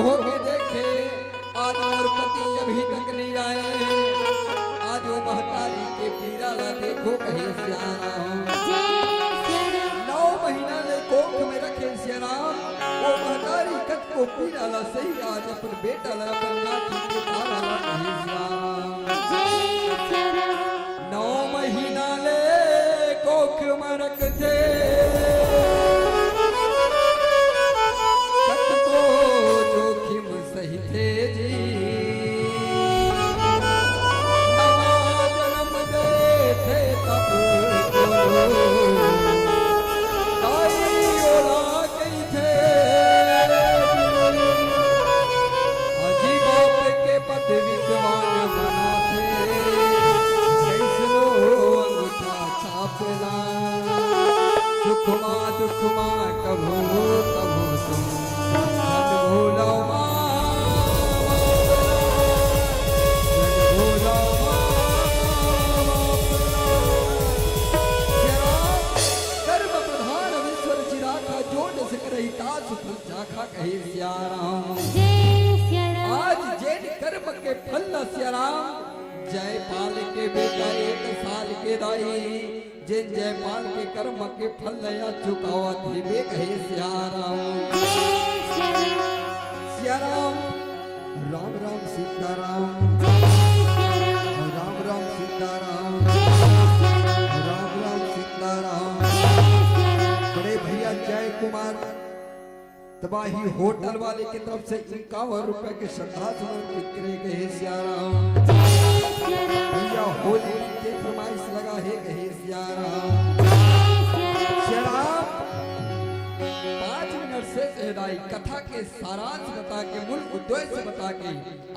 हो के देखे, आज और पति अभी तक नहीं आए। आज वो महतारी के पीरा ला देखो कहे श्याम। जय सिया राम 9 महीना ले कोख में रखे श्याम। वो महतारी कत को पीरा ला सही, आज अपन बेटा ला अपन नाती के पारा ला कहे श्याम। जय सिया राम 9 महीना ले कोख में रखते, कत को जोखिम सही थे जी। नवा जन्म दे थे तब दाई ओला गई थे। अजी बाप के पद विद्वान बना थे, कैसनो अंगूठा छापना। सुखमा दुखमा कभू कभू तुम धन भूलो कहे सिया राम। जय सिया राम आज जेठ कर्म के फल न सिया राम। जयपाल के बेटा 1 साल के दाई, जिन जयपाल के कर्म के फल नया चुकावत ही बे कहे सिया राम। जय सिया राम सिया राम राम राम सीताराम, जय सिया राम राम राम सीताराम, जय सिया राम राम राम सीताराम। जय सिया राम बड़े भैया जय कुमार तबाही होटल वाले की तरफ से 51 रुपए के श्रद्धा समर्पित करे गए सिया राम। जय सिया राम भैया होली के फरमाइश लगा है कहे सिया राम। जय सिया राम सिया राम 5 मिनट से सहदाई कथा के सारांश बता के मूल उद्देश्य बता के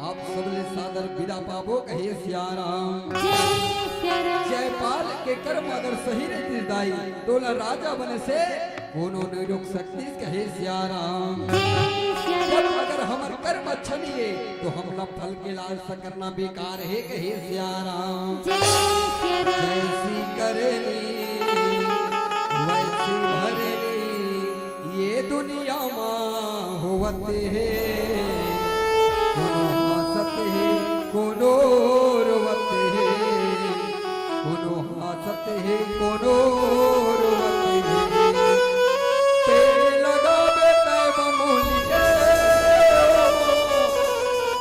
आप सबले सादर विदा पाबो कहे सिया राम। जय सिया राम जयपाल के कर्म अगर सही रहती दाई तो ला राजा बने से कोनो नहीं रोक सकती कहे सिया राम। जय सिया जब राम अगर हमार कर्म अच्छा नहीं है तो हम ला फल के लालसा करना बेकार है कहे सिया राम। जय सिया राम जैसी करेली वैसी भरेली, ये दुनिया माँ होवते है। कोनो हंसते है कोनो रोवते है, कोनो हंसते है कोनो रोवते है। पेड़ लगावे तैब मूलिके,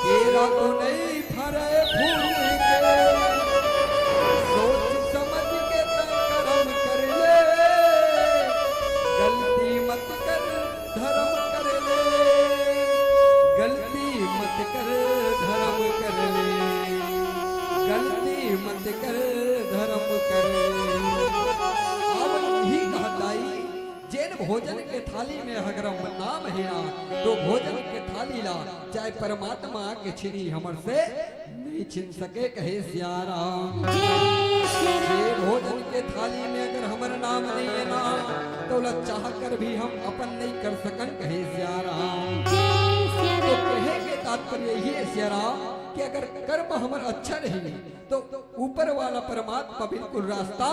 केरा तो नहीं फरे फूल के। सोच समझ के तय कर्म कर ले, गलती मत कर धर्म कर ले। गलती मत कर धर्म कर ले, गलती मत कर धर्म कर ले। अब यही कहताई जेन भोजन के थाली में अगर हम नाम हेरा तो भोजन के थाली ला चाहे परमात्मा के छिनी हमर से नहीं छिन सके कहे सिया राम। जय सिया राम ये भोजन के थाली में अगर हमारा नाम नहीं है ना तो ला चाह कर भी हम अपन नहीं कर सकन कहे सिया राम। जय सिया तो राम कहे के तात्पर्य ये है सिया राम कि अगर कर्म हमारा अच्छा नहीं तो ऊपर वाला परमात्मा बिल्कुल रास्ता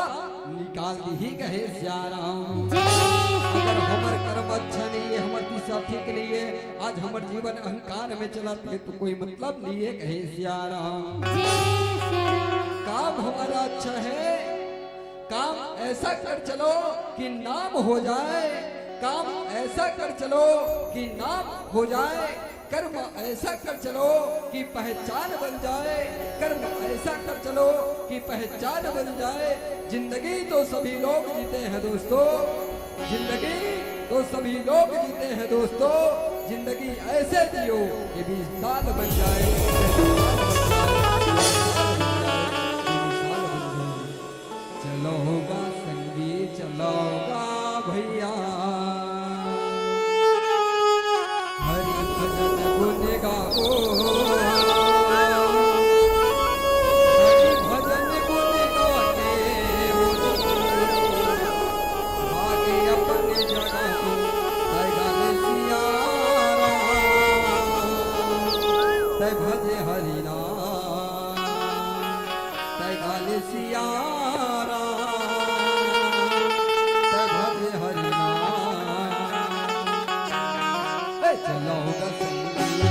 निकाल दी ही कहे सिया राम। जय सिया अगर राम हमार कर्म अच्छा नहीं है, हमार दिशा ठीक नहीं है, आज हमार जीवन अहंकार में चलाते है तो कोई मतलब नहीं है कहे सिया राम। जय सिया राम काम हमारा अच्छा है, काम ऐसा कर चलो कि नाम हो जाए। काम ऐसा कर चलो कि नाम हो जाए। कर्म ऐसा कर चलो कि पहचान बन जाए। कर्म ऐसा कर चलो कि पहचान बन जाए। जिंदगी तो सभी लोग जीते हैं दोस्तों, जिंदगी तो सभी लोग जीते हैं दोस्तों। जिंदगी ऐसे जियो कि 20 साल बन जाए। चलोगा संगी चलोगा भैया, हरि भजन गुण गाओ। हरि भजन गुण गाते भागे अपने जगाओ। तय गाने सिया राम, तय भजे हरि नाम। तय गाने सिया राम, तय भजे हरि नाम। चलो होगा संगी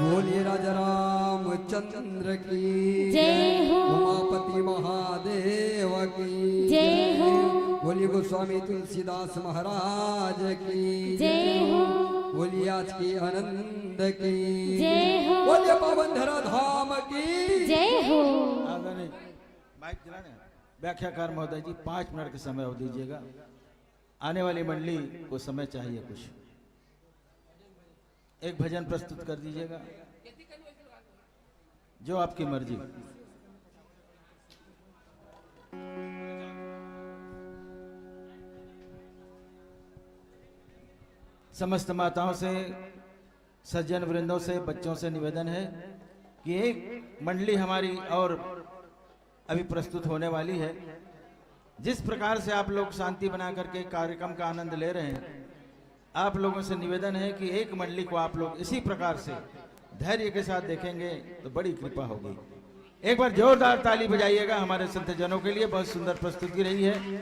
बोलिए राजा रामचंद्र की जय हो। उमापति महादेव की जय हो। बोलिए गोस्वामी तुलसीदास महाराज की जय हो। बोलिए आज की आनंद की जय हो। बोलिए पावन धरा धाम की जय हो। आदरणीय माइक चलाने व्याख्याकार महोदय जी 5 मिनट के समय और दीजिएगा। आने वाली मंडली को समय चाहिए, कुछ एक भजन प्रस्तुत कर दीजिएगा, जो आपकी मर्जी। समस्त माताओं से, सज्जन वृंदों से, बच्चों से निवेदन है कि एक मंडली हमारी और अभी प्रस्तुत होने वाली है। जिस प्रकार से आप लोग शांति बना करके कार्यक्रम का आनंद ले रहे हैं, आप लोगों से निवेदन है कि एक मंडली को आप लोग इसी प्रकार से धैर्य के साथ देखेंगे तो बड़ी कृपा होगी। एक बार जोरदार ताली बजाइएगा हमारे संत जनों के लिए। बहुत सुंदर प्रस्तुति रही है।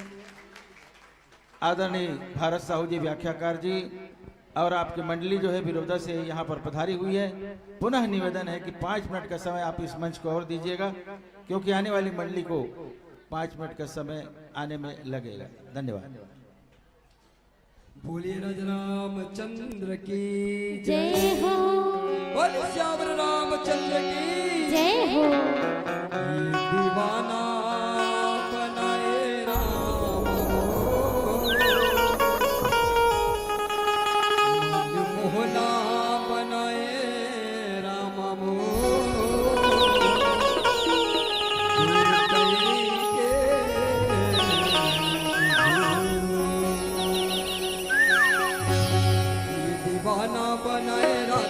आदरणीय भारत साहू जी व्याख्याकार जी और आपकी मंडली जो है विरोधा से यहाँ पर पधारी हुई है। पुनः निवेदन है कि 5 मिनट का समय आप इस मंच को और दीजिएगा, क्योंकि आने वाली मंडली को 5 मिनट का समय आने में लगेगा। धन्यवाद। बोलिए राजा रामचंद्र की जय हो। बोलिए श्याम रामचंद्र की जय हो। दीवाना बनाए राम मोहना बनाए राम दीवाना बनाए राम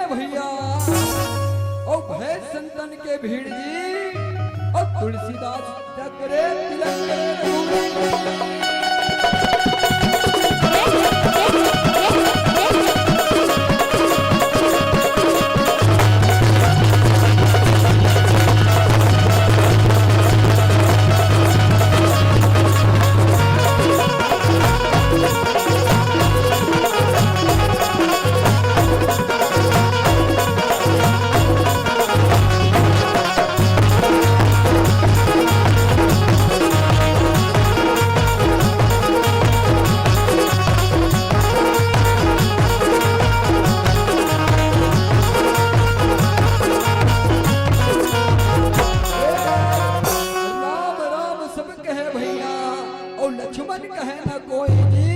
भैया और भय संतन के भीड़ जी और तुलसीदास चक्रे तिलक करे लक्ष्मण कहे न कोई जी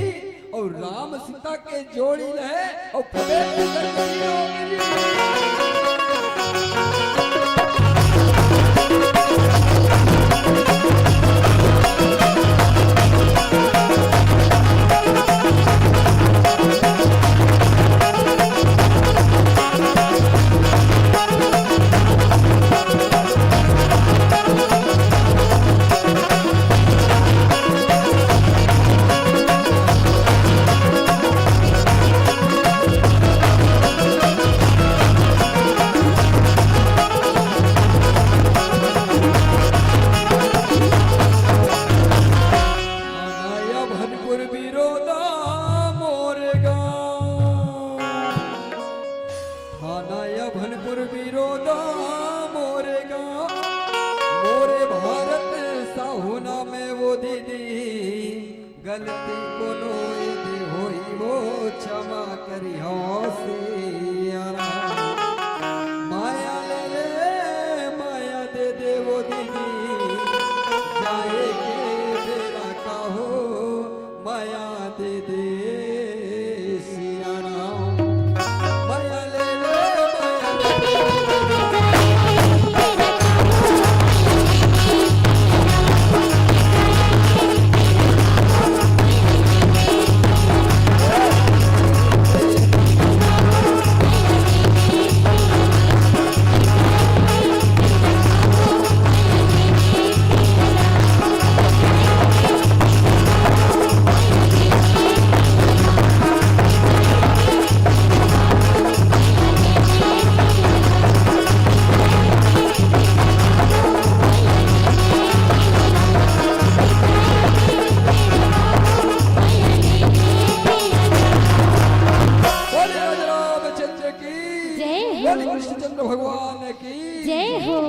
और राम सीता के जोड़ी रहे और गलती को लोई दे होई वो क्षमा करी हो सियारा माया ले माया दे वो दीदी जाए के बेरा का हो माया दे सियारा माया ले माया दे कृष्णचंद्र भगवान की जय हो।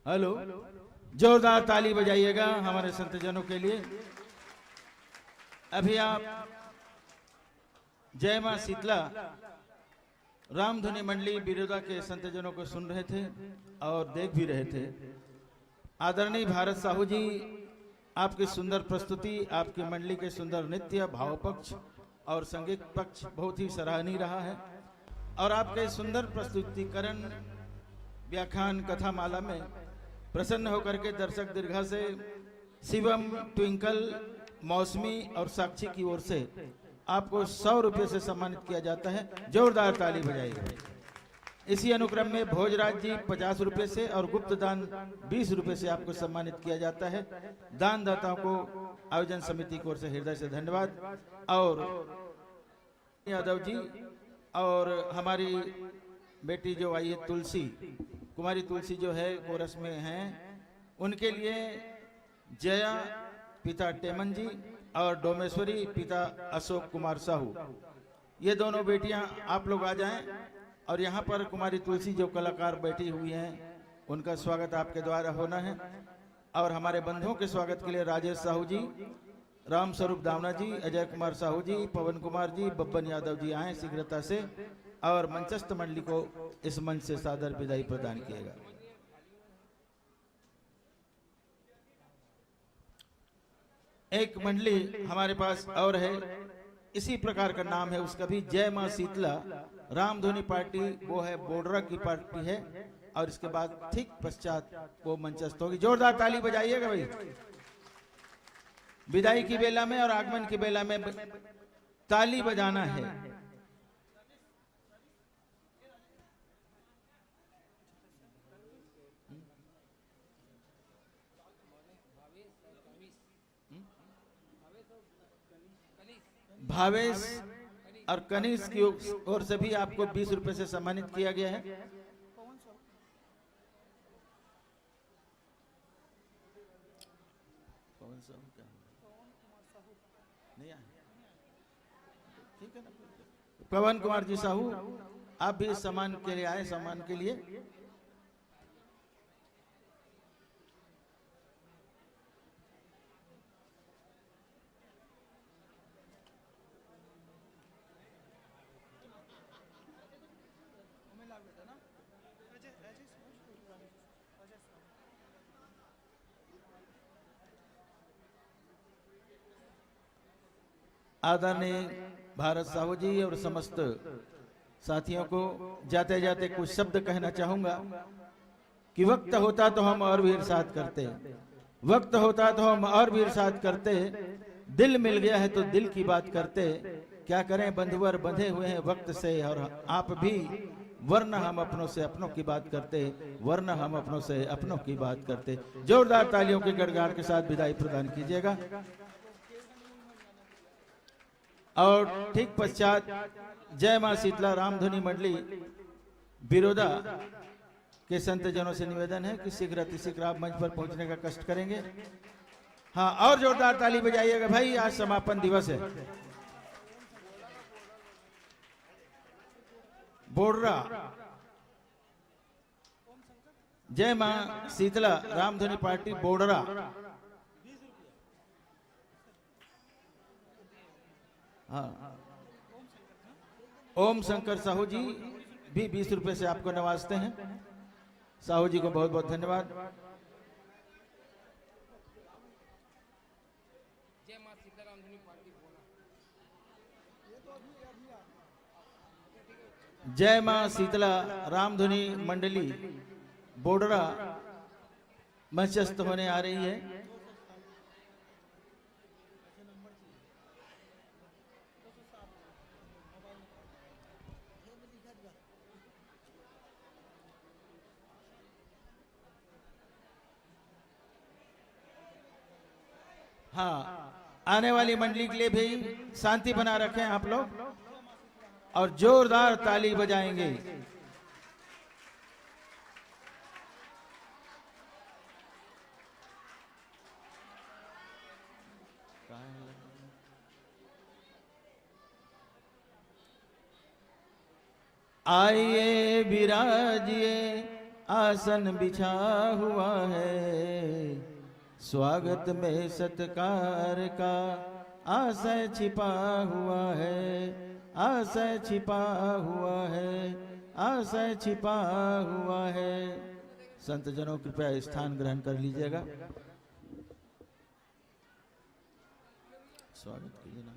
हेलो, जोरदार ताली बजाइएगा हमारे संतजनों के लिए। अभी आप जय मां शीतला रामधुनी मंडली बिरोदा के संतजनों को सुन रहे थे और देख भी रहे थे। आदरणीय भारत साहू जी, आपकी सुंदर प्रस्तुति, आपकी मंडली के सुंदर नृत्य, भाव पक्ष और संगीत पक्ष बहुत ही सराहनीय रहा है। और आपके सुंदर प्रस्तुतिकरण व्याख्यान कथा माला में प्रसन्न होकर के दर्शक दीर्घा से शिवम, ट्विंकल, मौसमी और साक्षी की ओर से आपको 100 रुपये से सम्मानित किया जाता है। जोरदार ताली बजाइए। इसी अनुक्रम में भोजराज जी 50 रुपये से और गुप्त दान 20 रुपये से आपको सम्मानित किया जाता है। दानदाताओं को आयोजन समिति की ओर से हृदय से धन्यवाद। और यादव जी और हमारी बेटी जो आई है तुलसी, कुमारी तुलसी जो है कोरस में हैं, उनके लिए जया पिता टेमन जी और डोमेश्वरी पिता अशोक कुमार साहू, ये दोनों बेटियां आप लोग आ जाएं। और यहाँ पर कुमारी तुलसी जो कलाकार बैठी हुई हैं, उनका स्वागत आपके द्वारा होना है। और हमारे बंधुओं के स्वागत के लिए राजेश साहू जी, राम स्वरूप दावना जी, अजय कुमार साहू जी, पवन कुमार जी, बब्बन यादव जी आए शीघ्रता से और मंचस्थ मंडली को इस मंच से सादर विदाई प्रदान किएगा। एक मंडली हमारे पास और है, इसी प्रकार का नाम है उसका भी, जय मां शीतला रामधुनी पार्टी, वो है बोडरा की पार्टी है। और इसके बाद ठीक पश्चात वो मंचस्थ होगी। जोरदार ताली बजाइएगा भाई। विदाई की बेला में और आगमन की बेला में ताली बजाना है। भावेश और कनिष्क की ओर से भी आपको 20 रुपए से सम्मानित किया गया है। ठीक है ना, पवन कुमार जी साहू, आप भी इस सम्मान के लिए आए, सम्मान के लिए। आदरणीय भारत साहू जी और समस्त साथियों को जाते जाते कुछ शब्द कहना चाहूंगा कि वक्त होता तो हम और भी इरशाद करते, वक्त होता तो हम और भी इरशाद करते, दिल मिल गया है तो दिल की बात करते, क्या करें बंधुवर बंधे हुए हैं वक्त से, और आप भी, वरना हम अपनों से अपनों की बात करते, वरना हम अपनों से अपनों की बात करते। जोरदार तालियों के गड़गड़ के साथ विदाई प्रदान कीजिएगा। और ठीक पश्चात जय मां शीतला रामधुनी मंडली बिरोदा के संत जनों से निवेदन है कि शीघ्र अतिशीघ्र आप मंच पर पहुंचने का कष्ट करेंगे। हाँ, और जोरदार ताली बजाइएगा भाई, आज समापन दिवस है। बोडरा जय मां शीतला रामधुनी पार्टी बोडरा, हाँ, ओम शंकर साहू जी भी 20 रुपए से आपको नवाजते हैं। साहू जी को बहुत बहुत धन्यवाद। जय मां शीतला रामधुनी मंडली बोडरा मंचस्थ होने आ रही है। हाँ, आने वाली मंडली के लिए भी शांति बना रखें आप लोग और जोरदार ताली बजाएंगे। आइए विराजिए आसन बिछा हुआ है, स्वागत में सत्कार का आशय छिपा हुआ है, आशय छिपा हुआ है, आशय छिपा हुआ है। संत जनों कृपया स्थान ग्रहण कर लीजिएगा। स्वागत कीजिए ना।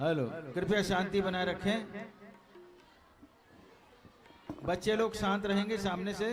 हेलो, कृपया शांति बनाए रखें। बच्चे लोग शांत रहेंगे सामने से।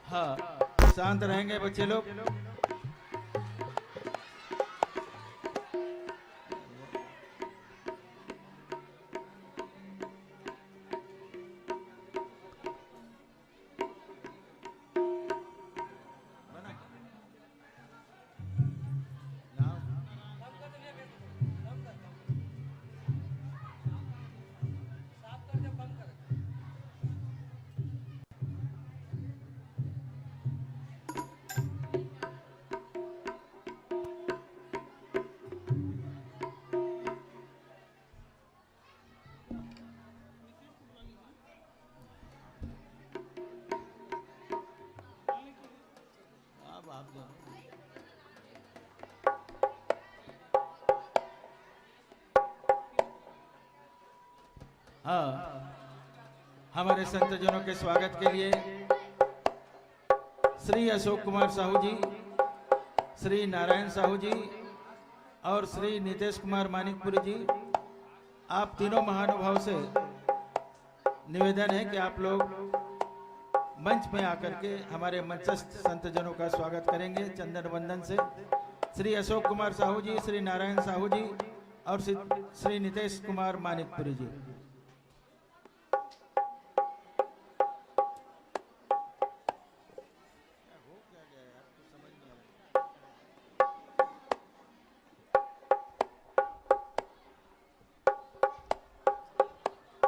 हाँ, शांत रहेंगे बच्चे लोग। हाँ, हमारे संतजनों के स्वागत के लिए श्री अशोक कुमार साहू जी, श्री नारायण साहू जी और श्री नितेश कुमार मानिकपुरी जी, आप तीनों महानुभाव से निवेदन है कि आप लोग मंच में आकर के हमारे मंचस्थ संतजनों का स्वागत करेंगे चंदन वंदन से। श्री अशोक कुमार साहू जी, श्री नारायण साहू जी और श्री नितेश कुमार मानिकपुरी जी।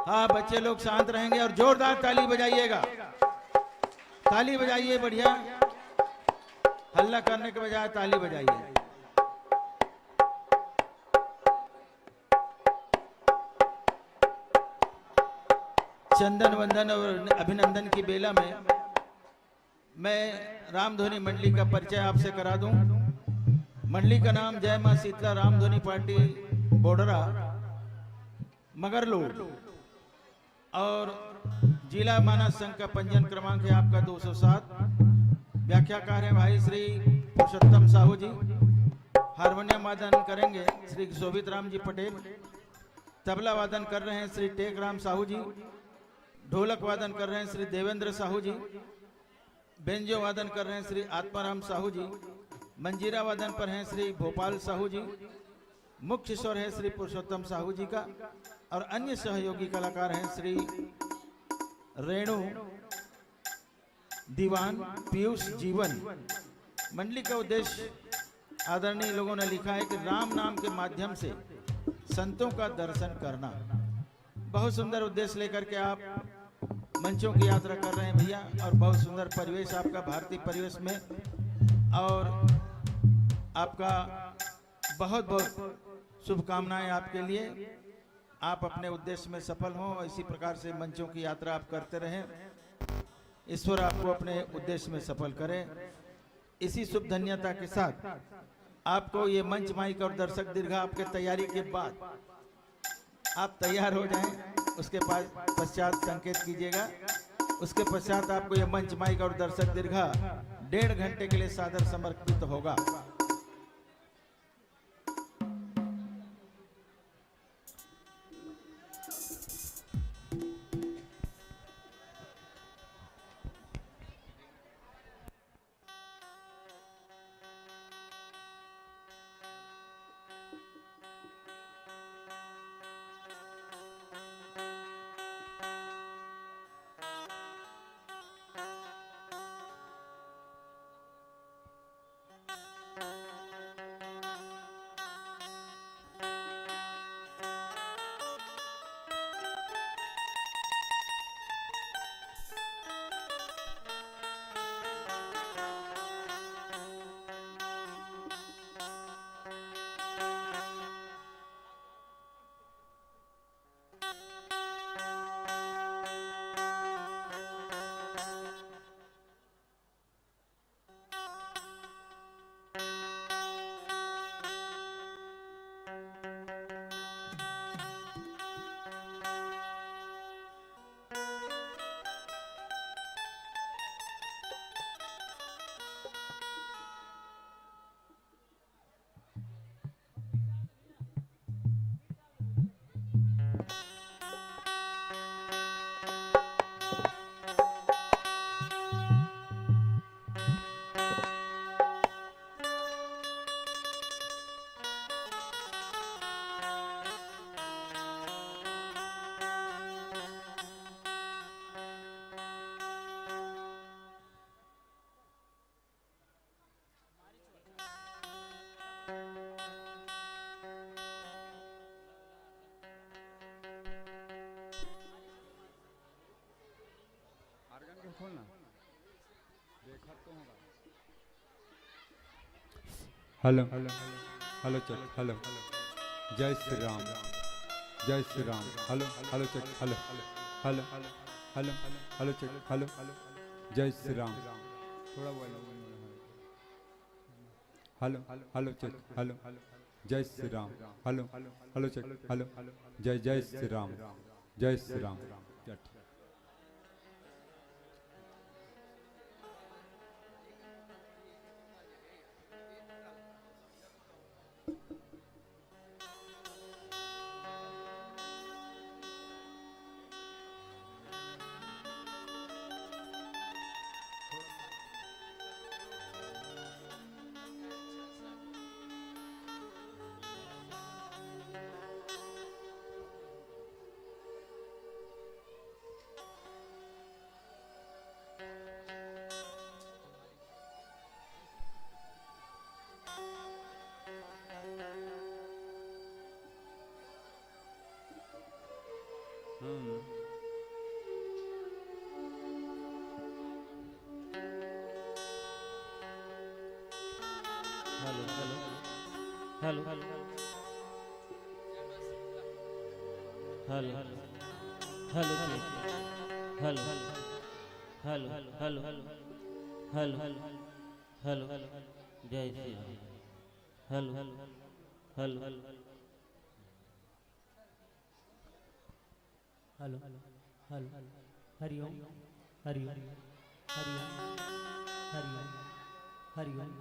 हाँ, बच्चे लोग शांत रहेंगे और जोरदार ताली बजाइएगा। ताली बजाइए, बढ़िया। हल्ला करने के बजाय ताली बजाइए। चंदन वंदन और अभिनंदन की बेला में मैं रामधुनी मंडली का परिचय आपसे करा दूं। मंडली का नाम जय मां शीतला रामधुनी पार्टी बोडरा मगरलोड और जिला मानस संघ का पंजीयन क्रमांक है आपका 207। व्याख्याकार है भाई श्री पुरुषोत्तम साहू जी। हारमोनियम वादन करेंगे श्री शोभित राम जी पटेल। तबला वादन कर रहे हैं श्री टेक राम साहू जी। ढोलक वादन कर रहे हैं श्री देवेंद्र साहू जी। बेंजो वादन कर रहे हैं श्री आत्माराम साहू जी। मंजीरा वादन पर हैं श्री भोपाल साहू जी। मुख्य स्वर है श्री पुरुषोत्तम साहू जी का और अन्य सहयोगी कलाकार हैं श्री रेणु दीवान, पीयूष जीवन। मंडली का उद्देश्य आदरणीय लोगों ने लिखा है कि राम नाम के माध्यम से संतों का दर्शन करना। बहुत सुंदर उद्देश्य लेकर के आप मंचों की यात्रा कर रहे हैं भैया, और बहुत सुंदर परिवेश आपका भारतीय परिवेश में, और आपका बहुत बहुत शुभकामनाएं आपके लिए। आप अपने उद्देश्य में सफल हों, इसी प्रकार से मंचों की यात्रा आप करते रहें। ईश्वर आपको अपने उद्देश्य में सफल करें। इसी शुभ धन्यता के साथ आपको ये मंच माइक और दर्शक दीर्घा आपके तैयारी के बाद आप तैयार हो जाएं, उसके पश्चात संकेत कीजिएगा। उसके पश्चात आपको ये मंच माइक और दर्शक दीर्घा 1.5 घंटे के लिए सादर समर्पित होगा। खोलना देखा तो होगा। Hello hello hello check hello जय श्री राम जय Shri Ram hello hello check hello hello hello hello check hello जय श्री राम थोड़ा बोलो हेलो हेलो चेक हेलो जय Shri Ram hello hello check hello जय जय श्री राम जय Shri Ram. Hello hello hello hello hello hello hello hello hello hello जय Shri Ram hello hello hello hello Hariom Hariom Hariom Hariom Hariom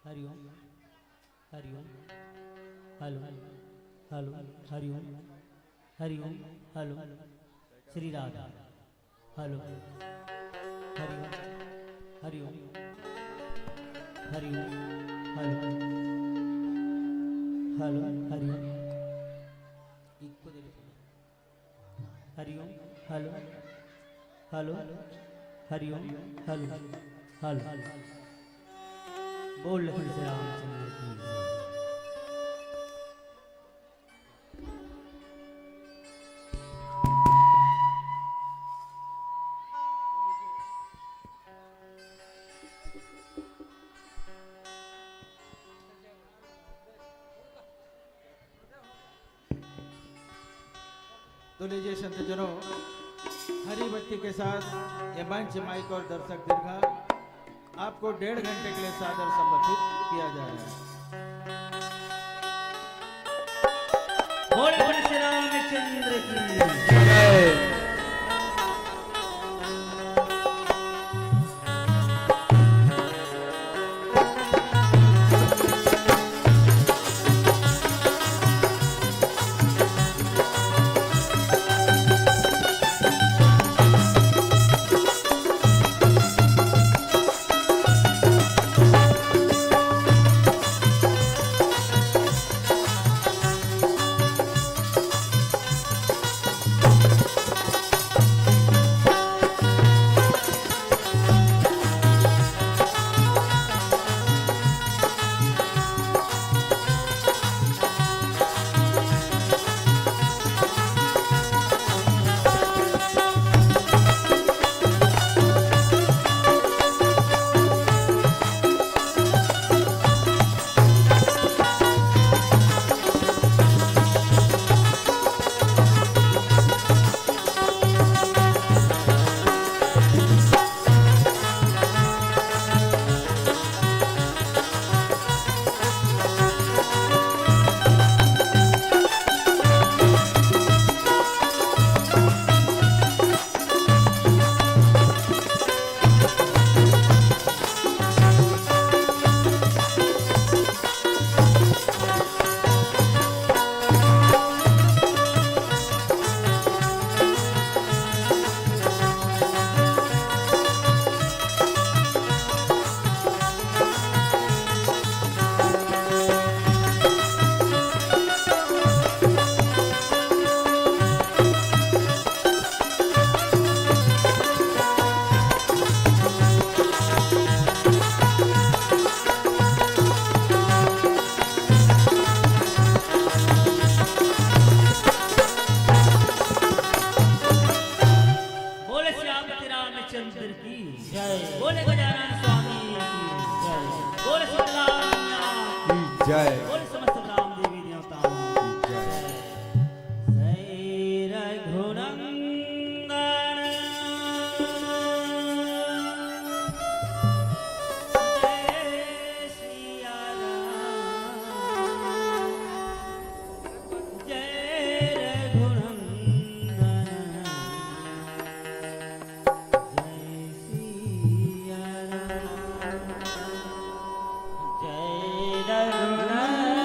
Hariom Hariom hello hello Hariom Hariom hello Shri Radha hello Hariom Hariom Hariom hello hello Hariom Hariom hello hello Hariom hello hello बोल श्री रामचंद्र की तो लीजिए संतजनों, हरी बत्ती के साथ ये मंच माइक और दर्शक दीर्घा आपको 1.5 घंटे के लिए सादर समर्पित किया जा रहा है। बोल श्री रामचंद्र की जय बोल समस्त राम देवी देवताओं की जय जय रघुनंदन जय सिया राम जय रघुनंदन जय सिया राम जय रघुनंदन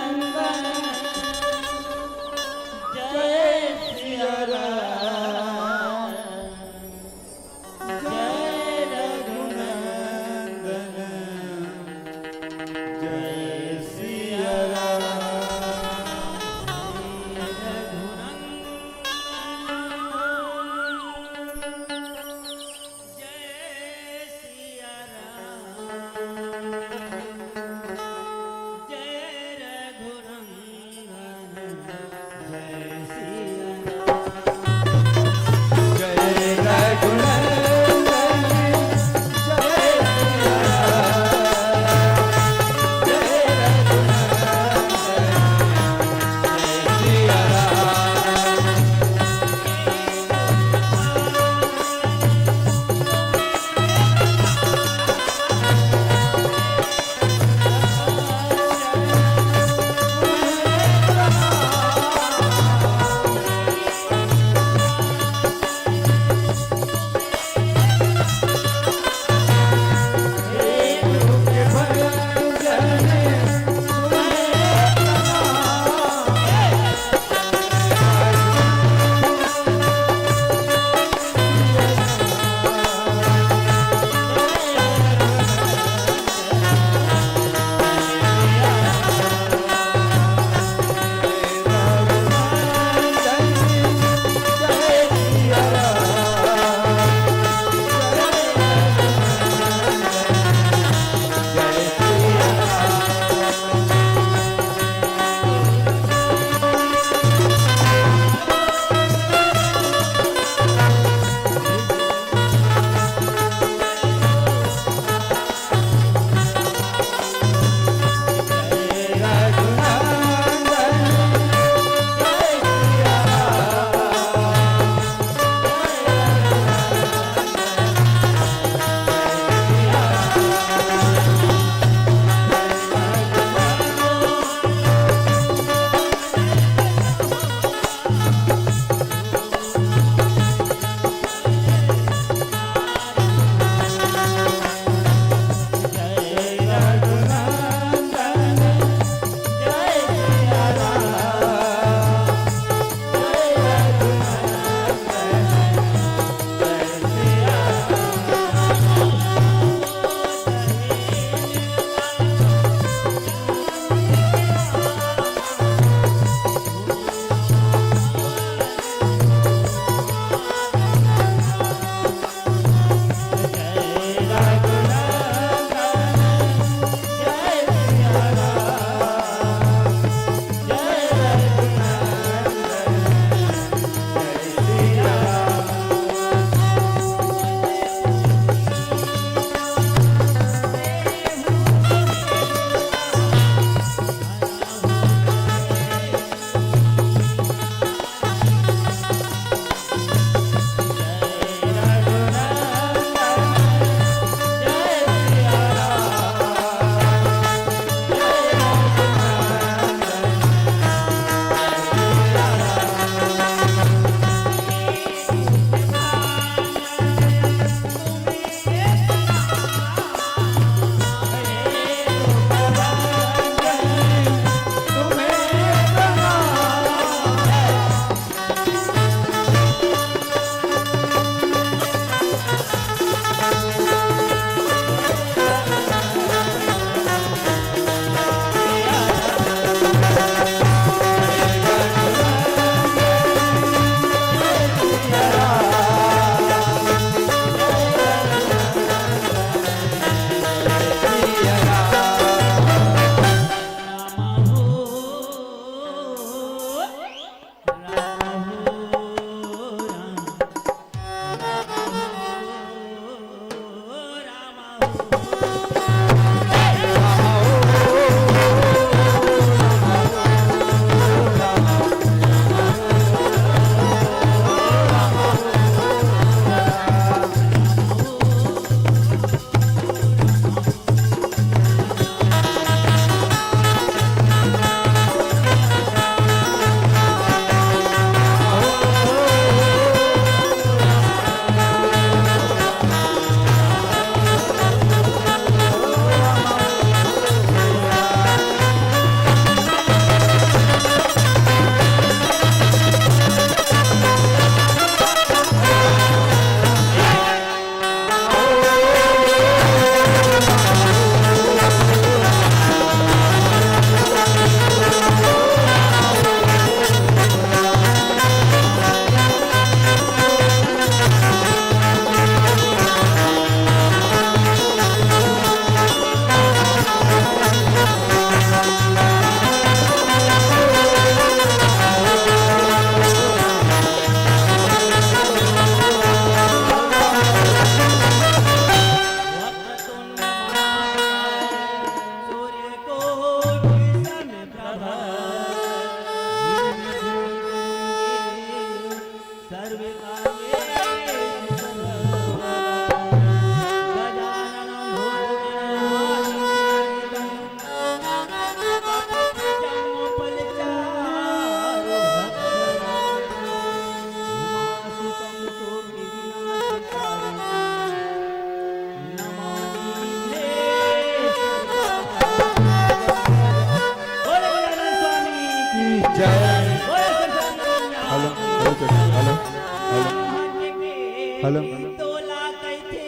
हेलो तोला कैथे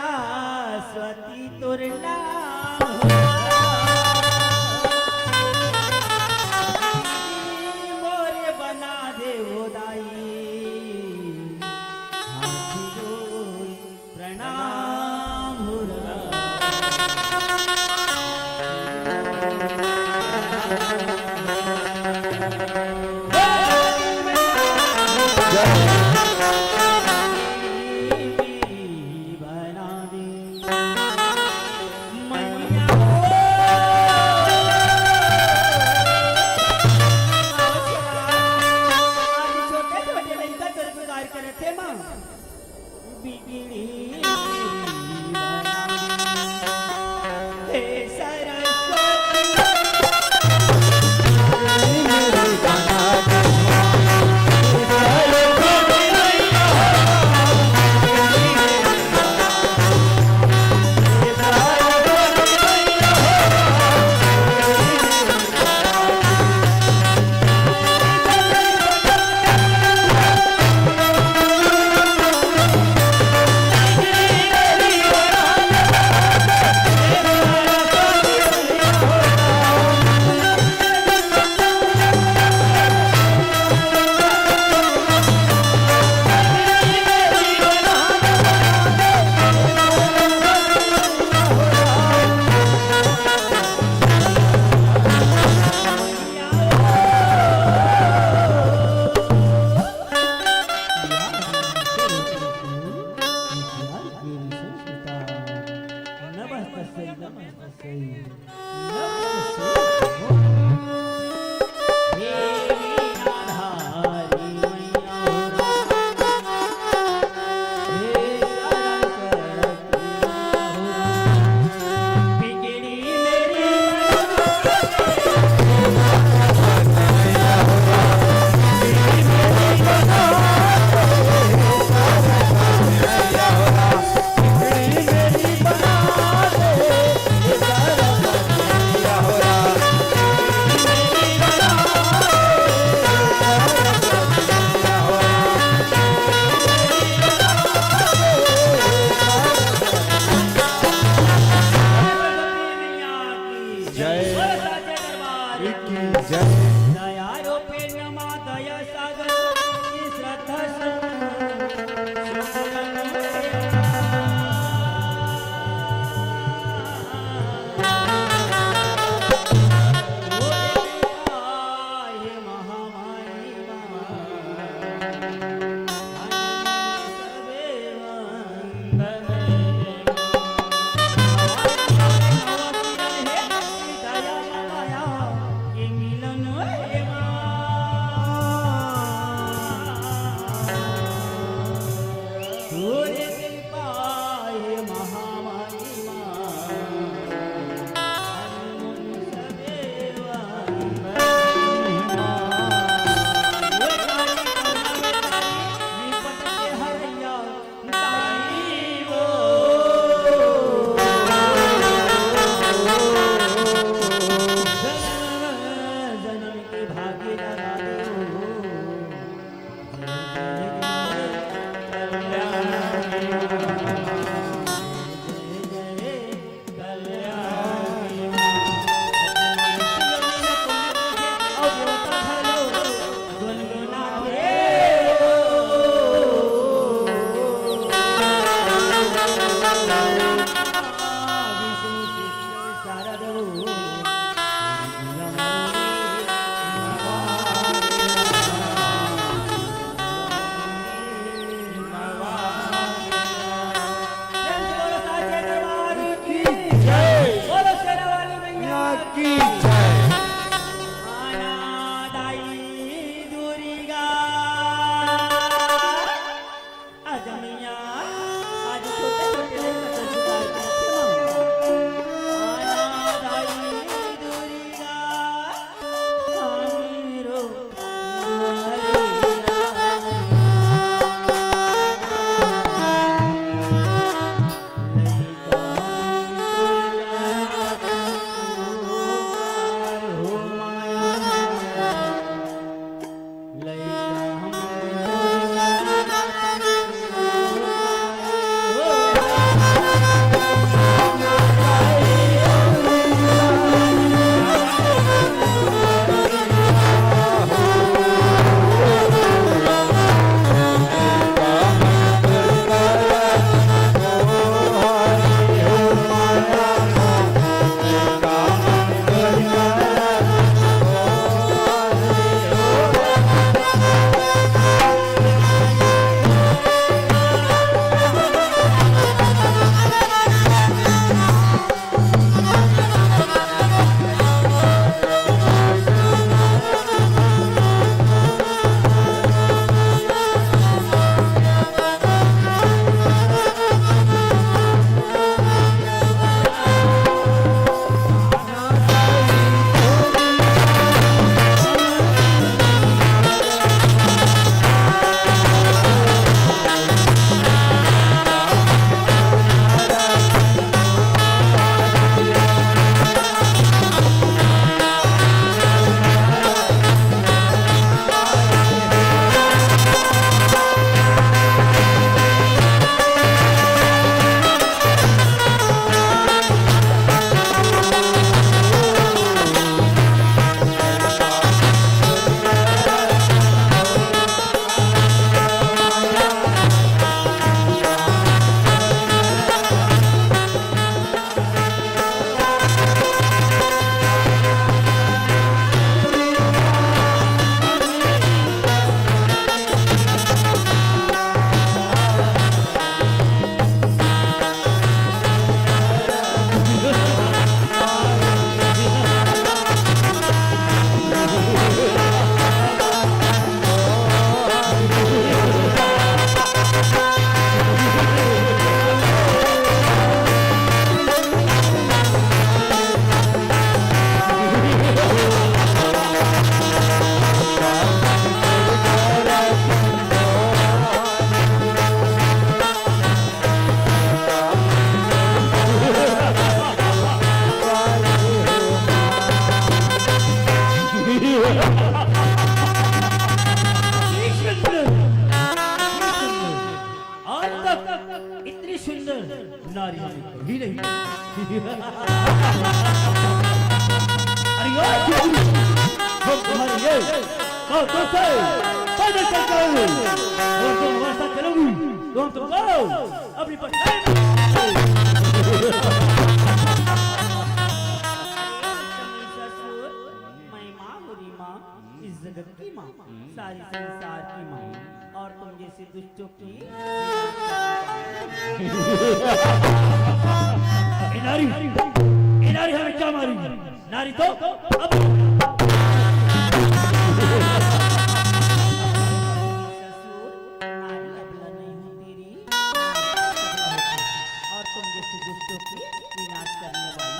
सरस्वती तोर नाम मोरे बना दे हो दाई हाथी जोड़ प्रणाम हो बना दे मैया आज छोटे छोटे लड़का कर गुजार करे थे माँ बिगड़ी बना दे हे सरस्वती हमें कभी नहीं अरे यार हम तुम्हारे ये और तो से पैदल चल कर और तुम हमारे साथ चलोगी तो हम तुमको अपनी पत्नी इस जगत की माँ, सारी संसार की माँ, और तुम जैसे दुष्टों की नारी हमें क्या मारेगी? नारी तो अब नारी अबला नहीं हूँ तेरी, और तुम जैसे दुष्टों की विनाश करने वाली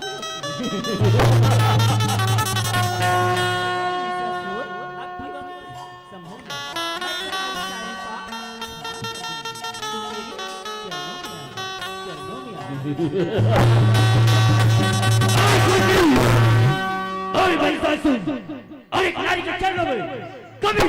अरे भाई सासू, अरे नारी के चरणों में कभी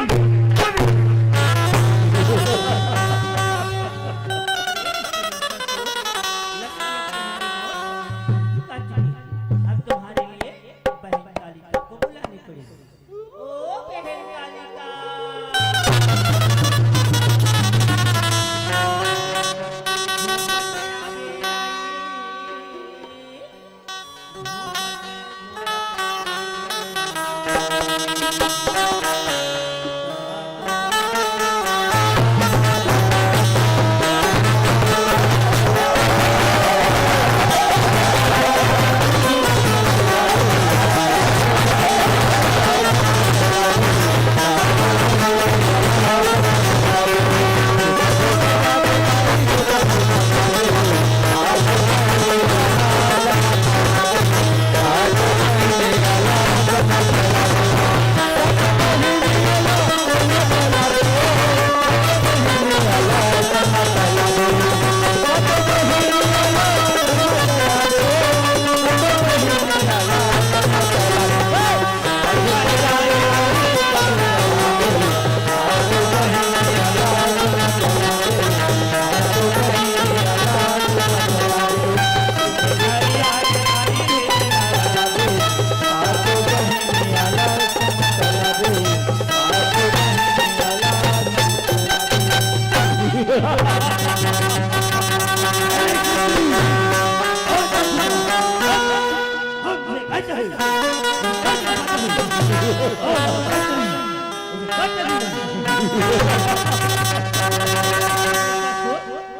अब तुम्हारे लिए बहन कालिका को बुलानी पड़ेगी। ओ बहन कालिका,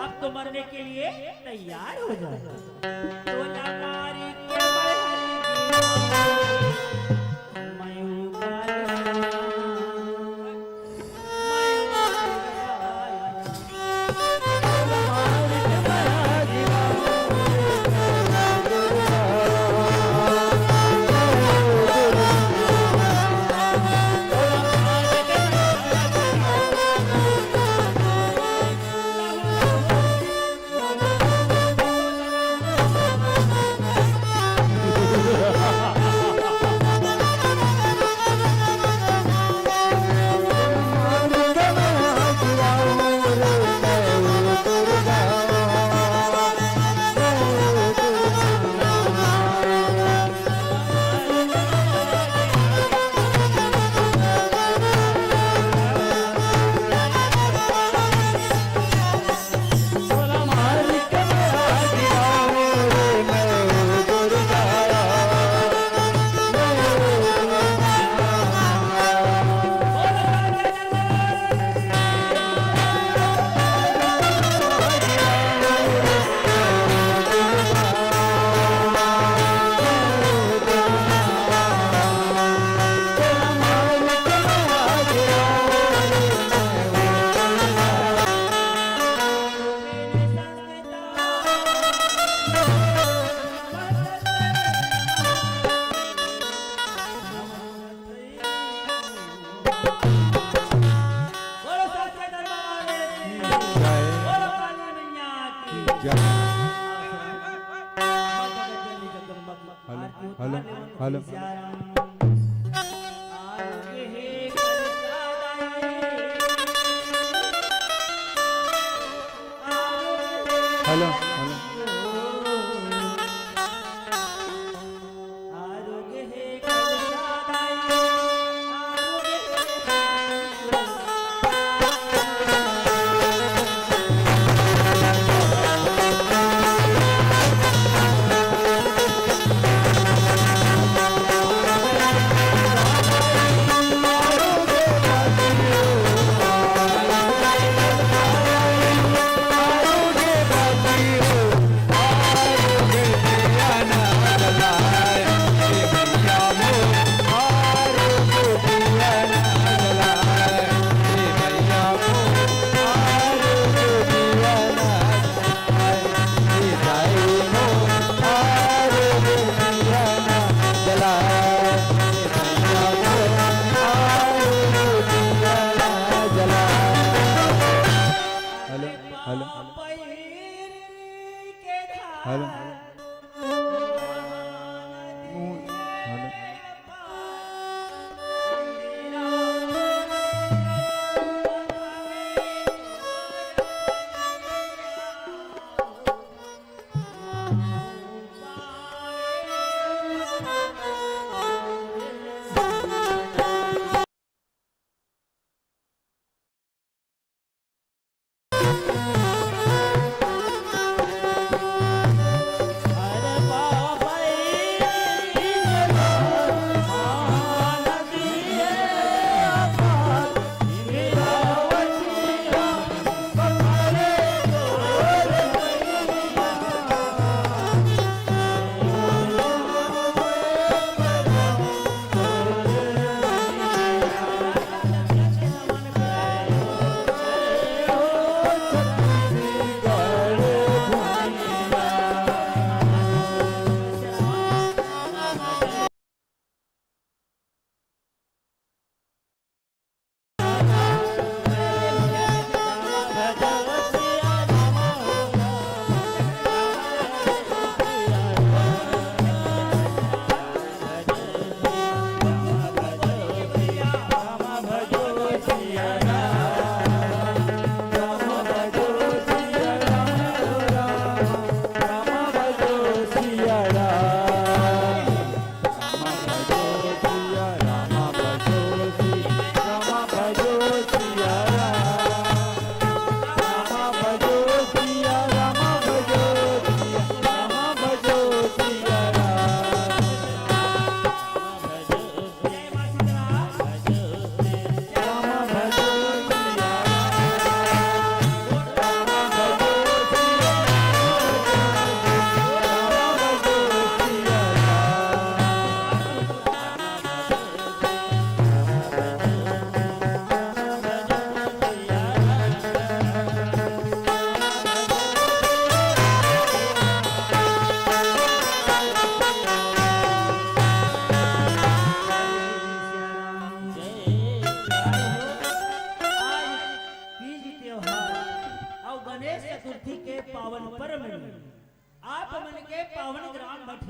अब तो मरने के लिए तैयार हो जाओ। तो नारी के hello hello hello hello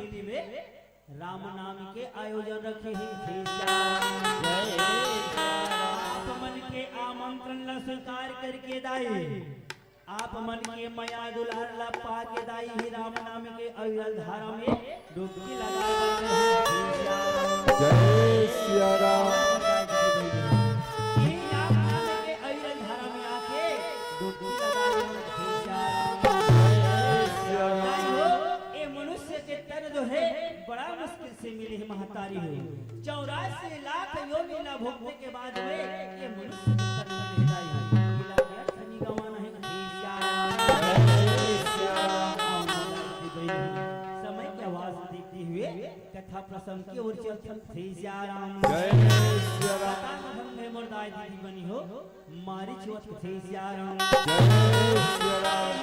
Ram नाम के आयोजन रखे आप मन के आमंत्रण ला स्वीकार करके दाई आप मन के माया दुलार ला पा के दाई ही राम नाम के अविरल धारा में डुबकी लगा जय सिया राम। राम नाम के अविरल धारा में आके डुबकी लगा जो है बड़ा मुश्किल से मिली है महतारी हो 84 लाख योनि ना भोगने के बाद में ये मनुष्य तन में ले जाई है इला खनी गवाना है समय की आवाज देखते हुए कथा प्रसंग की ओर चलते थे सियाराम जय सियाराम। में मुर्दाई दीदी बनी हो मारी चोट थे सियाराम जय सियाराम।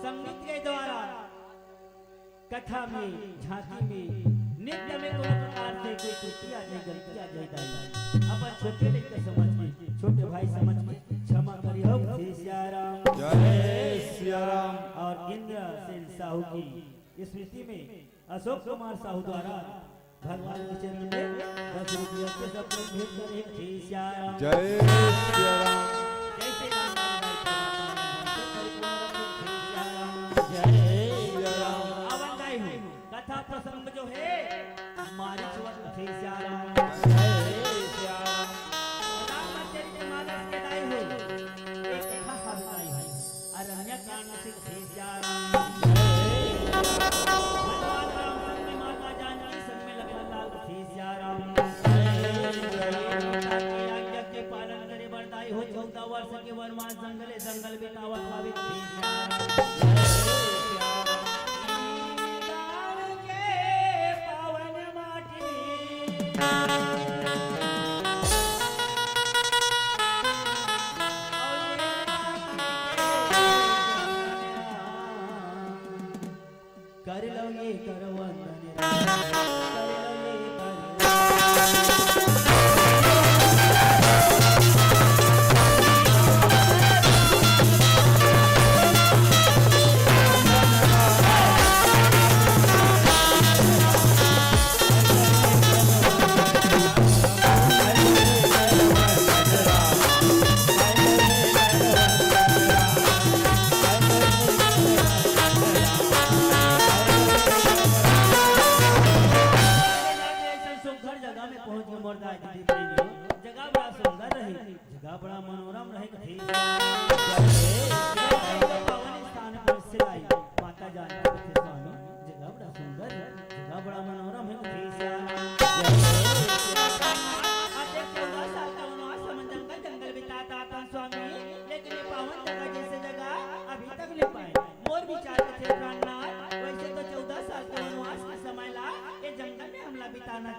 संगीत के द्वारा कथा में झांकी में नृत्य में कोनो प्रकार से कोई त्रुटि आ जाए गलती आ जाए अपन छोटे लेकर समझ के छोटे भाई समझ के क्षमा करियो जय सियाराम जय सियाराम। और इंद्र सेन साहू की स्मृति में अशोक कुमार साहू द्वारा भगवान के चरण में 10 रुपये के सब लोग भेंट कर एक जय सियाराम जय सियाराम। जय श्री राम कथा प्रसंग जो है हमारी चुवत थे सियाराम जय सियाराम रामचरितमानस के दाई हो एक कथा बताई है अरण्य कांड से थे सियाराम भगवान राम संग में माता जानकी संग में लखन लाल थे सियाराम माता की आज्ञा के पालन करे बरदाई हो 14 वर्ष के वनवास जंगल बितावा खावे थे सियाराम कर लो ये कर वंदन कर लो ये कर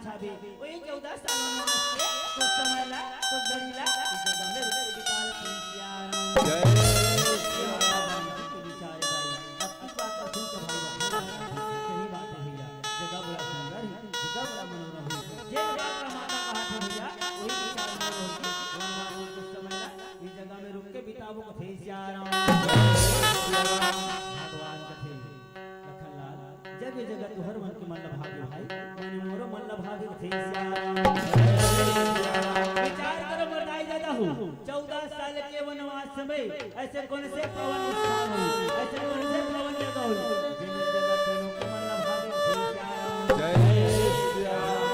छाबे वही 14 साल में कुछ समय ला कुछ घड़ी ला इस जगह में रुके विकाल सियाराम जय विचार भाई अब इस बात का सुन के भाई सही बात है भैया जगह बड़ा सुंदर है जगह बड़ा मनोरम है जे बात का माता का हाथ है भैया वही विचार में होगी वनवास कुछ समय ला इस जगह में रुक के बितावो कथे सियाराम भगवान कथे लखनलाल जब ये जगह तुहर मन के मन भागे भाई मैंने मोरो मन भागे कथे सियाराम विचार करो मरदाई दादा हूँ 14 साल के वनवास में ऐसे कौन से पवन स्थान हो ऐसे कौन से पवन जगह हो जिन जगह तीनों के मन भागे कथे सियाराम जय सिया राम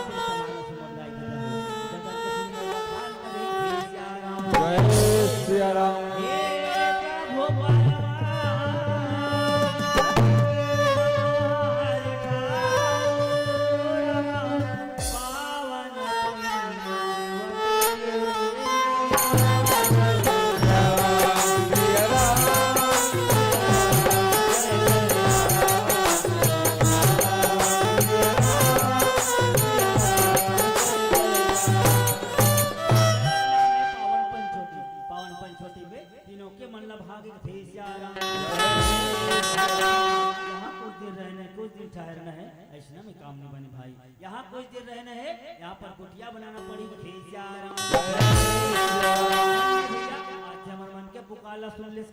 यहाँ कुछ देर रहना है यहाँ पर कुटिया बनाना पड़ेगी खेसियाराम आज हमारे मन के पुकाला सुन ले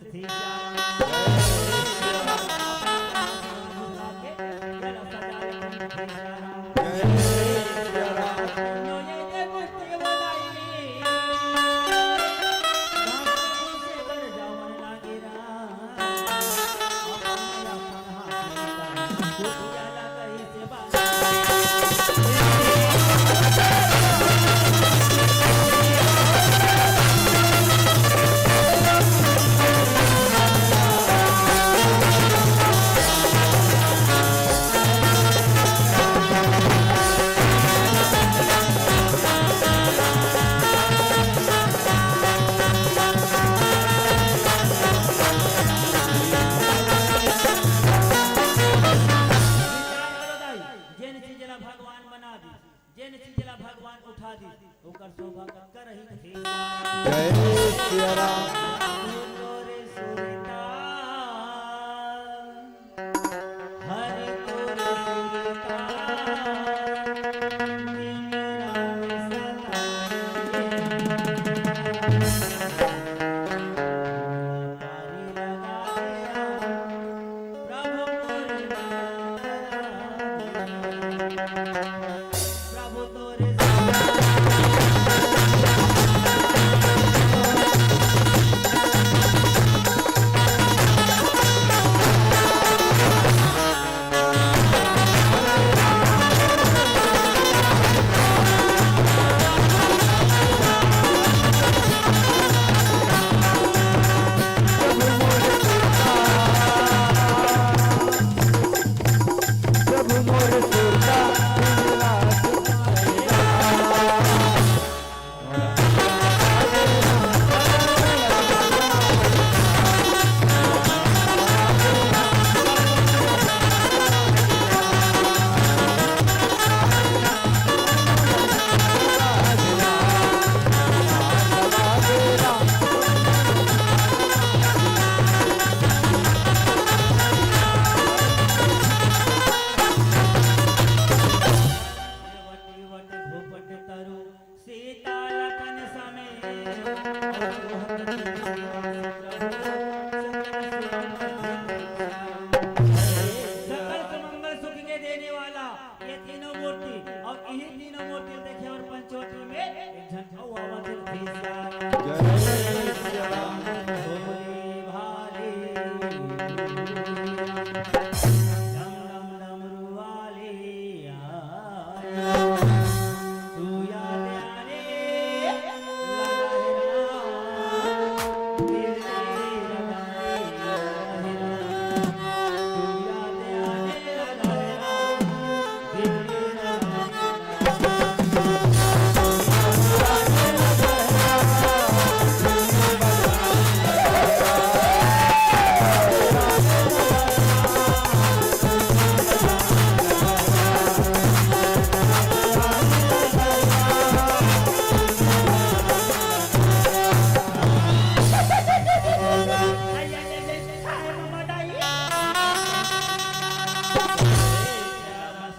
प्रभु मोर सुरता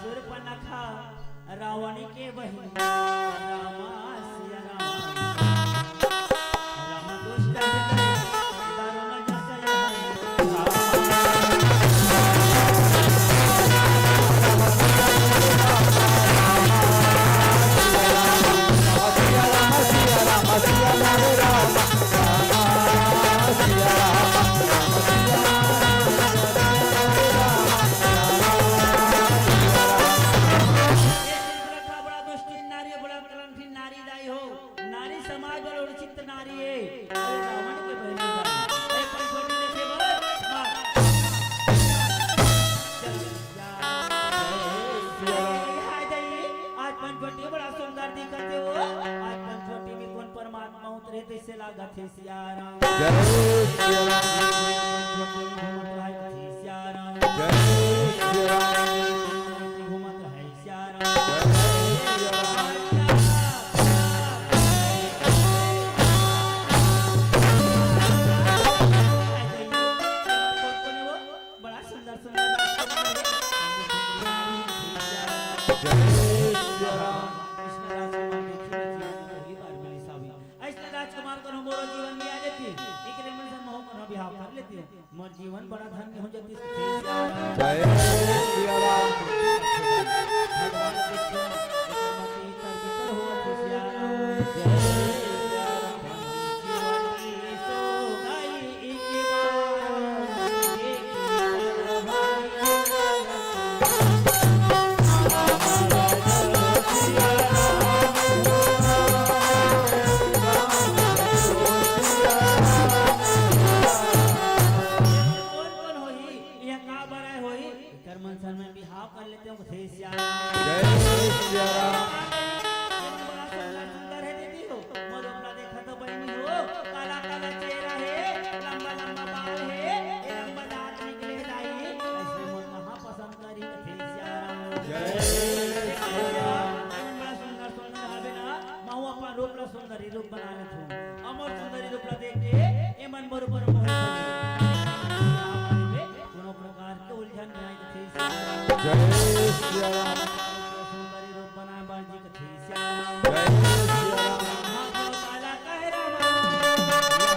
शूर्पणखा रावण के बहिन रामा सिया राम राम दुष्ट हृदय दारुण जस मोर जीवन बड़ा धन्य हो जाती जय सिया राम भगवान कृष्ण मती तर हो सिया जय सिया राम जीवन की सो गई एक बार एक में बिहाव कर लेते हो थे सिया जय सिया राम बड़ा सुंदर है दीदी हो मोर अपना देखा तो बहनी हो काला काला चेहरा है लंबा लंबा बाल है ये लंबा दांत निकले दाई ऐसे मोर कहां पसंद करी थे सिया राम जय सिया राम बड़ा सुंदर सुंदर हवे ना माऊ अपन रूप ला सुंदरी रूप बना ले थू अमर सुंदरी रूप ला देख के ए मन मोर ऊपर मोह कोनो प्रकार के उलझन नहीं थे सिया राम जय सिया राम सुंदरी रूप बनाए बाजी के थे सिया राम जय सिया राम हां काला कह राम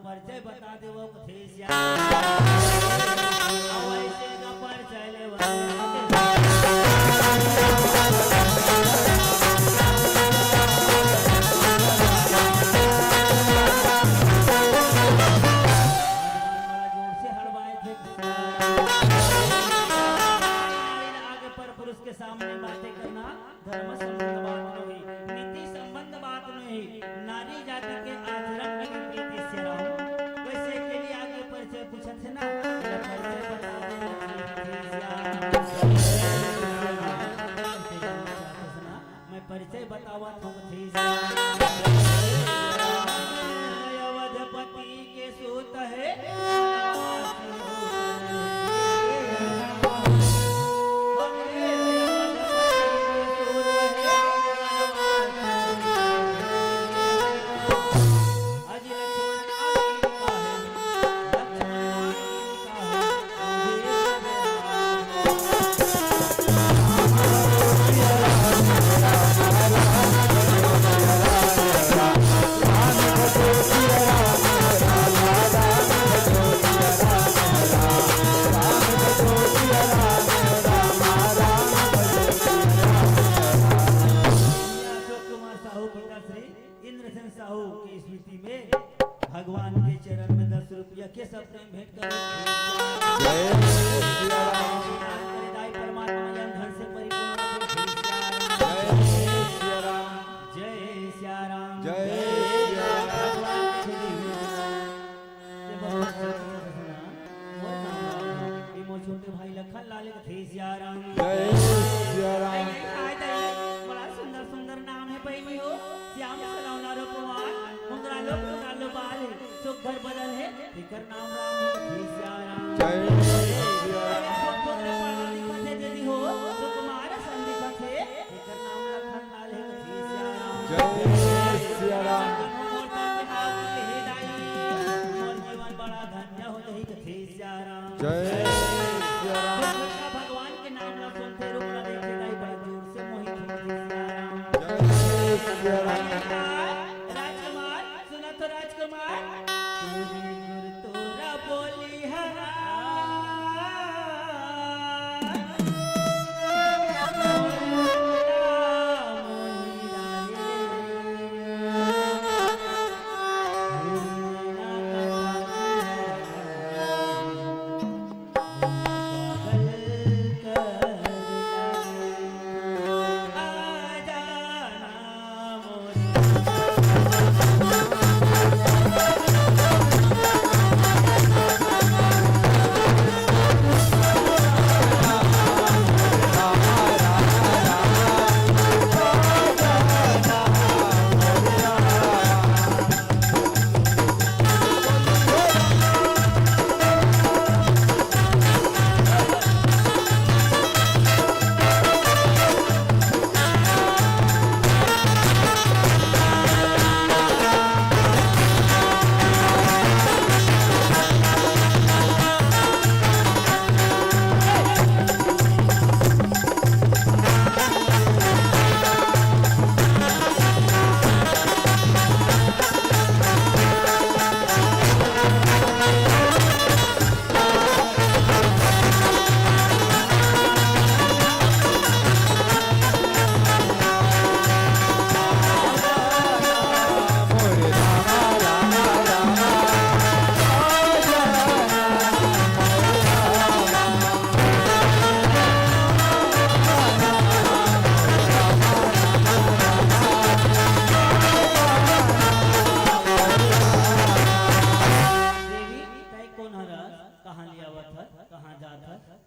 परिचय बता दे वो थे सिया वैसे का परिचय ले से हड़वाए थे आगे पर पुरुष के सामने बातें करना धर्म संबंध बात नहीं नीति संबंध बात नहीं नारी जाति के आचरण की नीति से रहो वैसे के लिए आगे परिचय पूछा थे ना परिचय बता मैं परिचय बतावा अवधपति के सूत है छोटे भाई लखन लाल थे सियाराम जय सिया राम बड़ा सुंदर सुंदर नाम है बहनी हो श्याम सलावना रो कुमार मुंगरा लो बाल सुख घर बदल है फिकर नाम राम है थे सियाराम जय सिया राम दीदी हो सुकुमार संदिका थे फिकर नाम लखन लाल है थे सियाराम जय सिया राम जय सिया राम भगवान के नाम ना सुनते रूप ना देखे दाई बड़ा जोर से मोहित हो जय सिया राम राजकुमार सुना तो राजकुमार तूने गुर तोरा बोली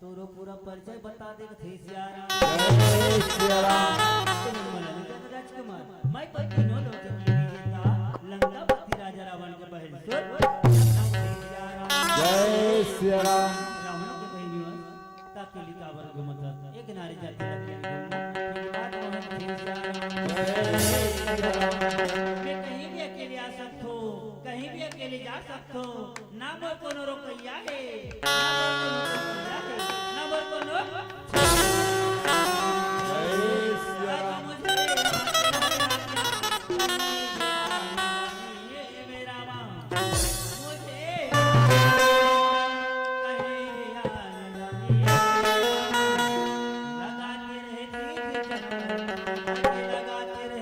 तोरो पूरा परिचय बता दे थे सियाराम जय सिया राम राजकुमार मैं तो तीनों लोग की विजेता लंकापति राजा रावण के बहन जय सिया राम रावण के बहनियों ताकेली काबर घुमत एक नारी जाति लगी बात मोहन थे सियाराम मैं कहीं भी अकेले आ सकतो कहीं भी अकेले जा सकतो ना मोर कोनो रोकैया है ना मोर कोनो जय सिया राम लगाते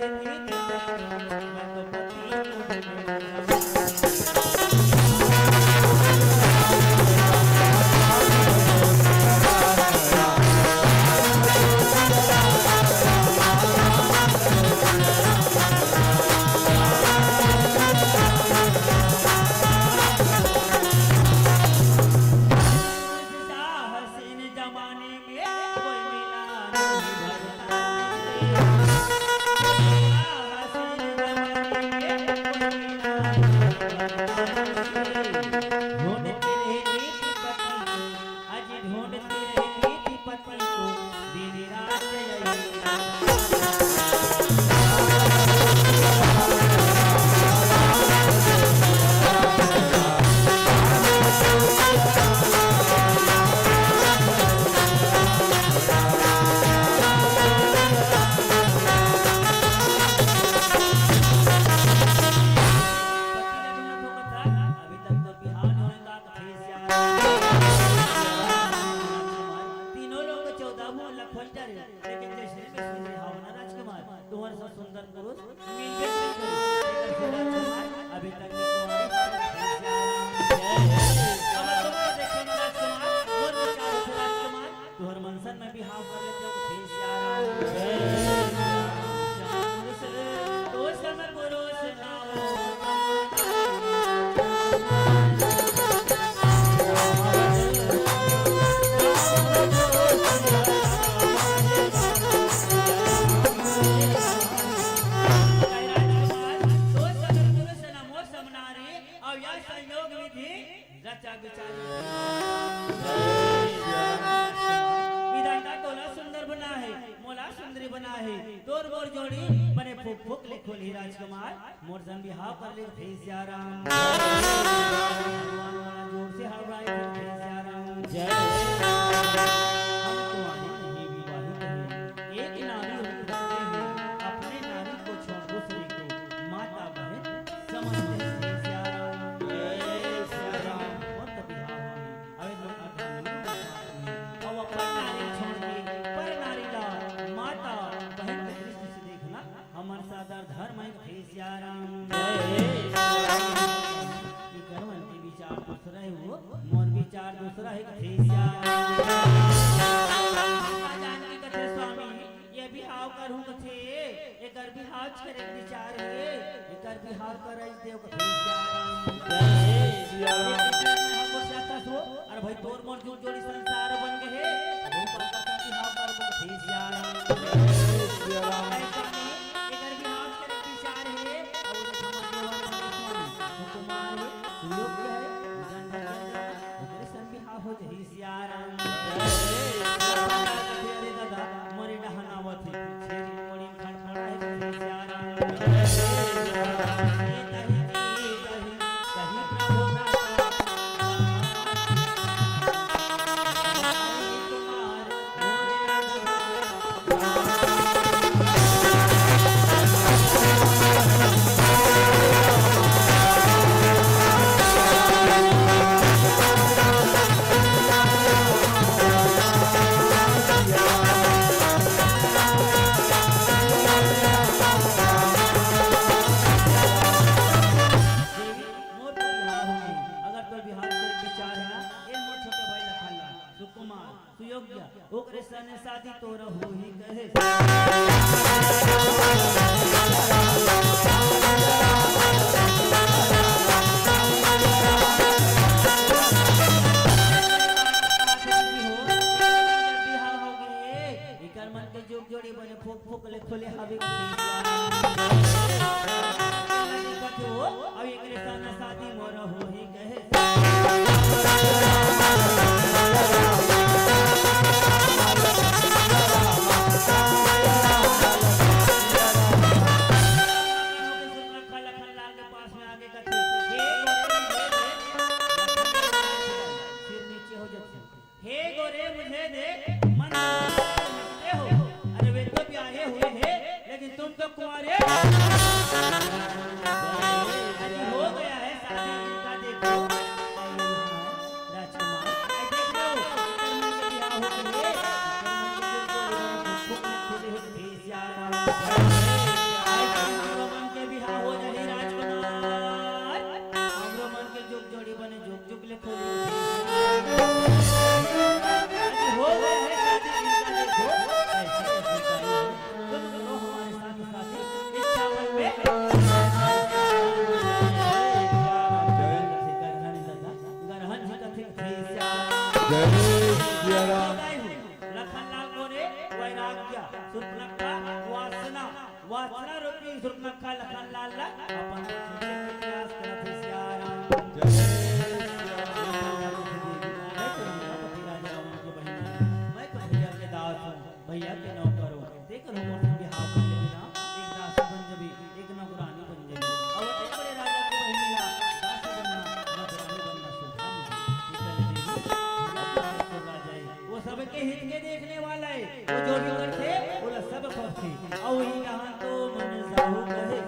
जही राजकुमार मोर जन बिहाव कर ले थे सियाराम भगवान वाला जोर से हड़बड़ाए थे सियाराम जय हम तुम्हारी नहीं विवाहित हैं एक नारी होते हैं अपने नारी को छोड़ दूसरे को माता बहन समझते हैं सियाराम जय सियाराम और तभी अवे लोग और अपन नारी छोड़ के पर नारी ला माता बहन की दृष्टि से देखना हमार सादर धर्म है थे सियाराम ये कर्मन के विचार दूसरा है वो मोर विचार दूसरा है थे सियाराम जानकी कथे स्वामी ये बिहाव करूं कथे एकर बिहाव करे विचार है एकर बिहाव करे देव कथे सियाराम हमको चाहता सो अरे भाई तोर मोर जुट जोड़ी संसार बन गए है वो पाता का बिहाव कर कथे सियाराम सियाराम एकर बिहाव करे विचार है और समझने वाला स्वामी कुमार सुयोग्य है ओकरे सन बिहाव हो जही सियाराम अरे दादा मोरे डहनावत है छेरी मोड़ी खड़ खड़ा है सियाराम ये कही प्रभु सुयोग्य ओकरे सने शादी तोर हो ही कहे मन के जोग जोड़ी बने फूक फूक ले खोले हवे अब एकरे सने शादी मोर हो ही कहे तुम तो कुंवारे हो गया है शादी का देखो राजकुमार देख लो बियाह हो गए के बियाह हो जाए राजकुमार हमरो मन के जुग जोड़ी बने जुग जुग ले खोले हो गया है शादी का देखो लखनलाल गोरे वैराग्य सुर्पनखा वासना वासना रूपी सुर्पनखा लखनलाल ला अपन प्रयास करत सियाराम जय मैं तो भैया के दास हूं भैया के नौकर हूं देख लो मोर बिहाव कर ले बिना एक दास बन जबी एक नौकरानी बन जबी और एक बड़े राजा के बहन मिला दास बनना नौकरानी बनना वो सबके हित के देखने वाला है वो जो भी करते वो सब करते और ही कहां तो मन साहू कहे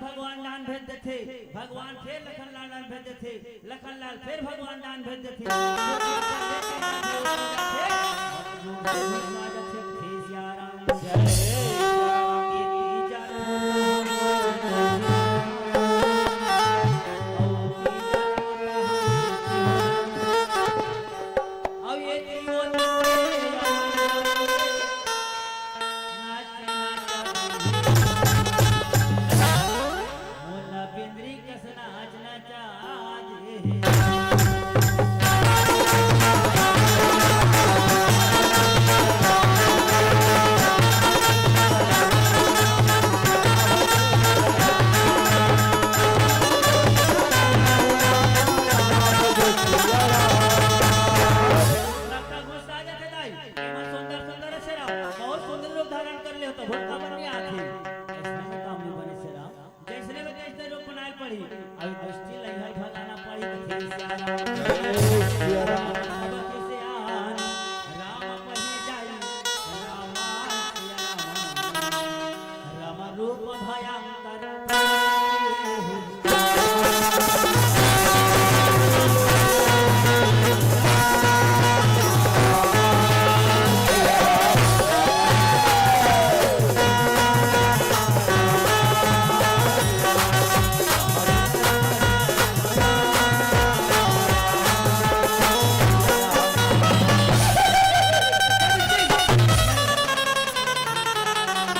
भगवान दान भेज देते भगवान फिर लखनलाल दान भेज देते लखनलाल फिर भगवान दान भेज देते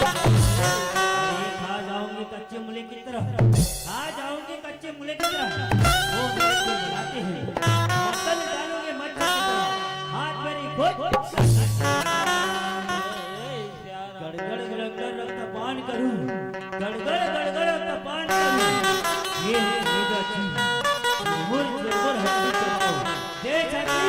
खा जाऊंगी कच्चे मूले की तरह, खा जाऊंगी कच्चे मूले की तरह। वो मेरे को बुलाते हैं, मक्खन डालूंगे मच्छर की तरह, हाथ मेरी घोट गड़गड़ गड़गड़ रक्तपान करूं, गड़गड़ गड़गड़ रक्तपान करूं। ये है मेरा जीवन, मुझ पर हड्डी चलाओ, दे छठी।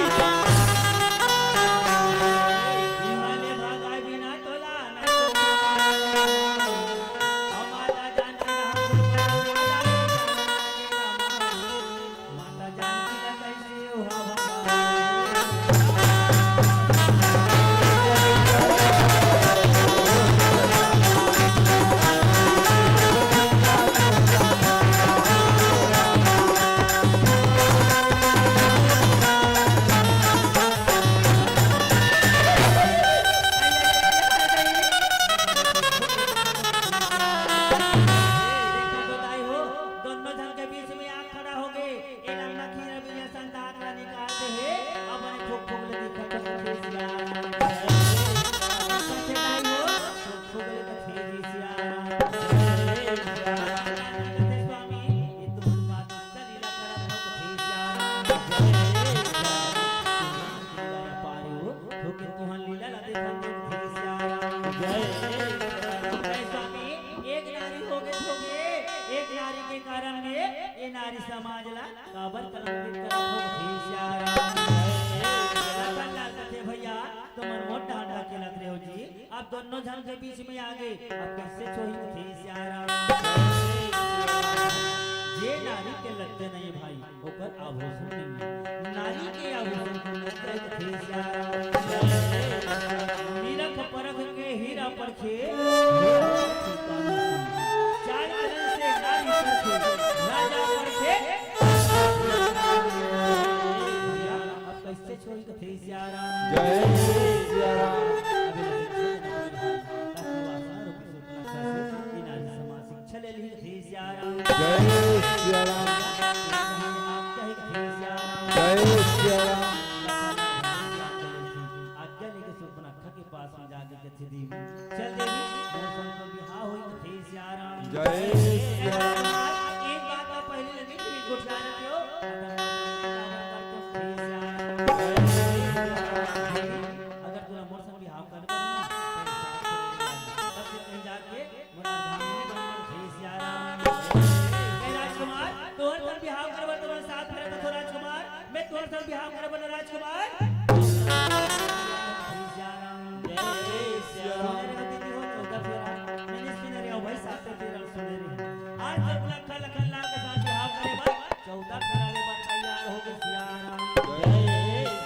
नारी समाजला काबर कलंकित करत हो भैया तुमन मोट डांडा के लग रहे हो जी। अब दोनों जन के बीच में आ गए, अब कैसे छोही थे सियारा। ये नारी के लगते नहीं भाई, ओकर आभूषण नहीं, नारी के आभूषण को लगते थे सियारा। नीरख परख के हीरा परखे, चार कलन से नारी परखे, राजा परखे। अब कैसे छोड़ी थे सियारा। जय सिया राम। शिक्षा ले ली थे सियारा। जय सिया राम। जय सिया राम। आज्ञा लेके सुर्पनखा के पास में जाके कथी दी, चल देवी मौसम पर बिहार हुई थे सियारा। जय सिया राम। एक बात आप पहले लगी थी गुठला रहे हो, अगर तोरा मौसम बिहार कर तब से कहीं जाके मोरा धाम में थे सियारा। राजकुमार तोहर संग बिहार करब, तोहर साथ में तो राजकुमार, मैं तोहर संग बिहार करब राजकुमार। आज जब लखन लखन लाल के साथ बिहार करे बा 14 फेरा ले बन तैयार हो गए सियारा। जय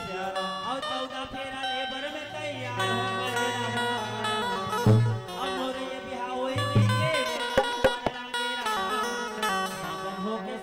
सियारा। और 14 फेरा ले बर में तैयार हो गए राम। अब मोरे ये बिहार होई के मन लागे राम, मगन हो के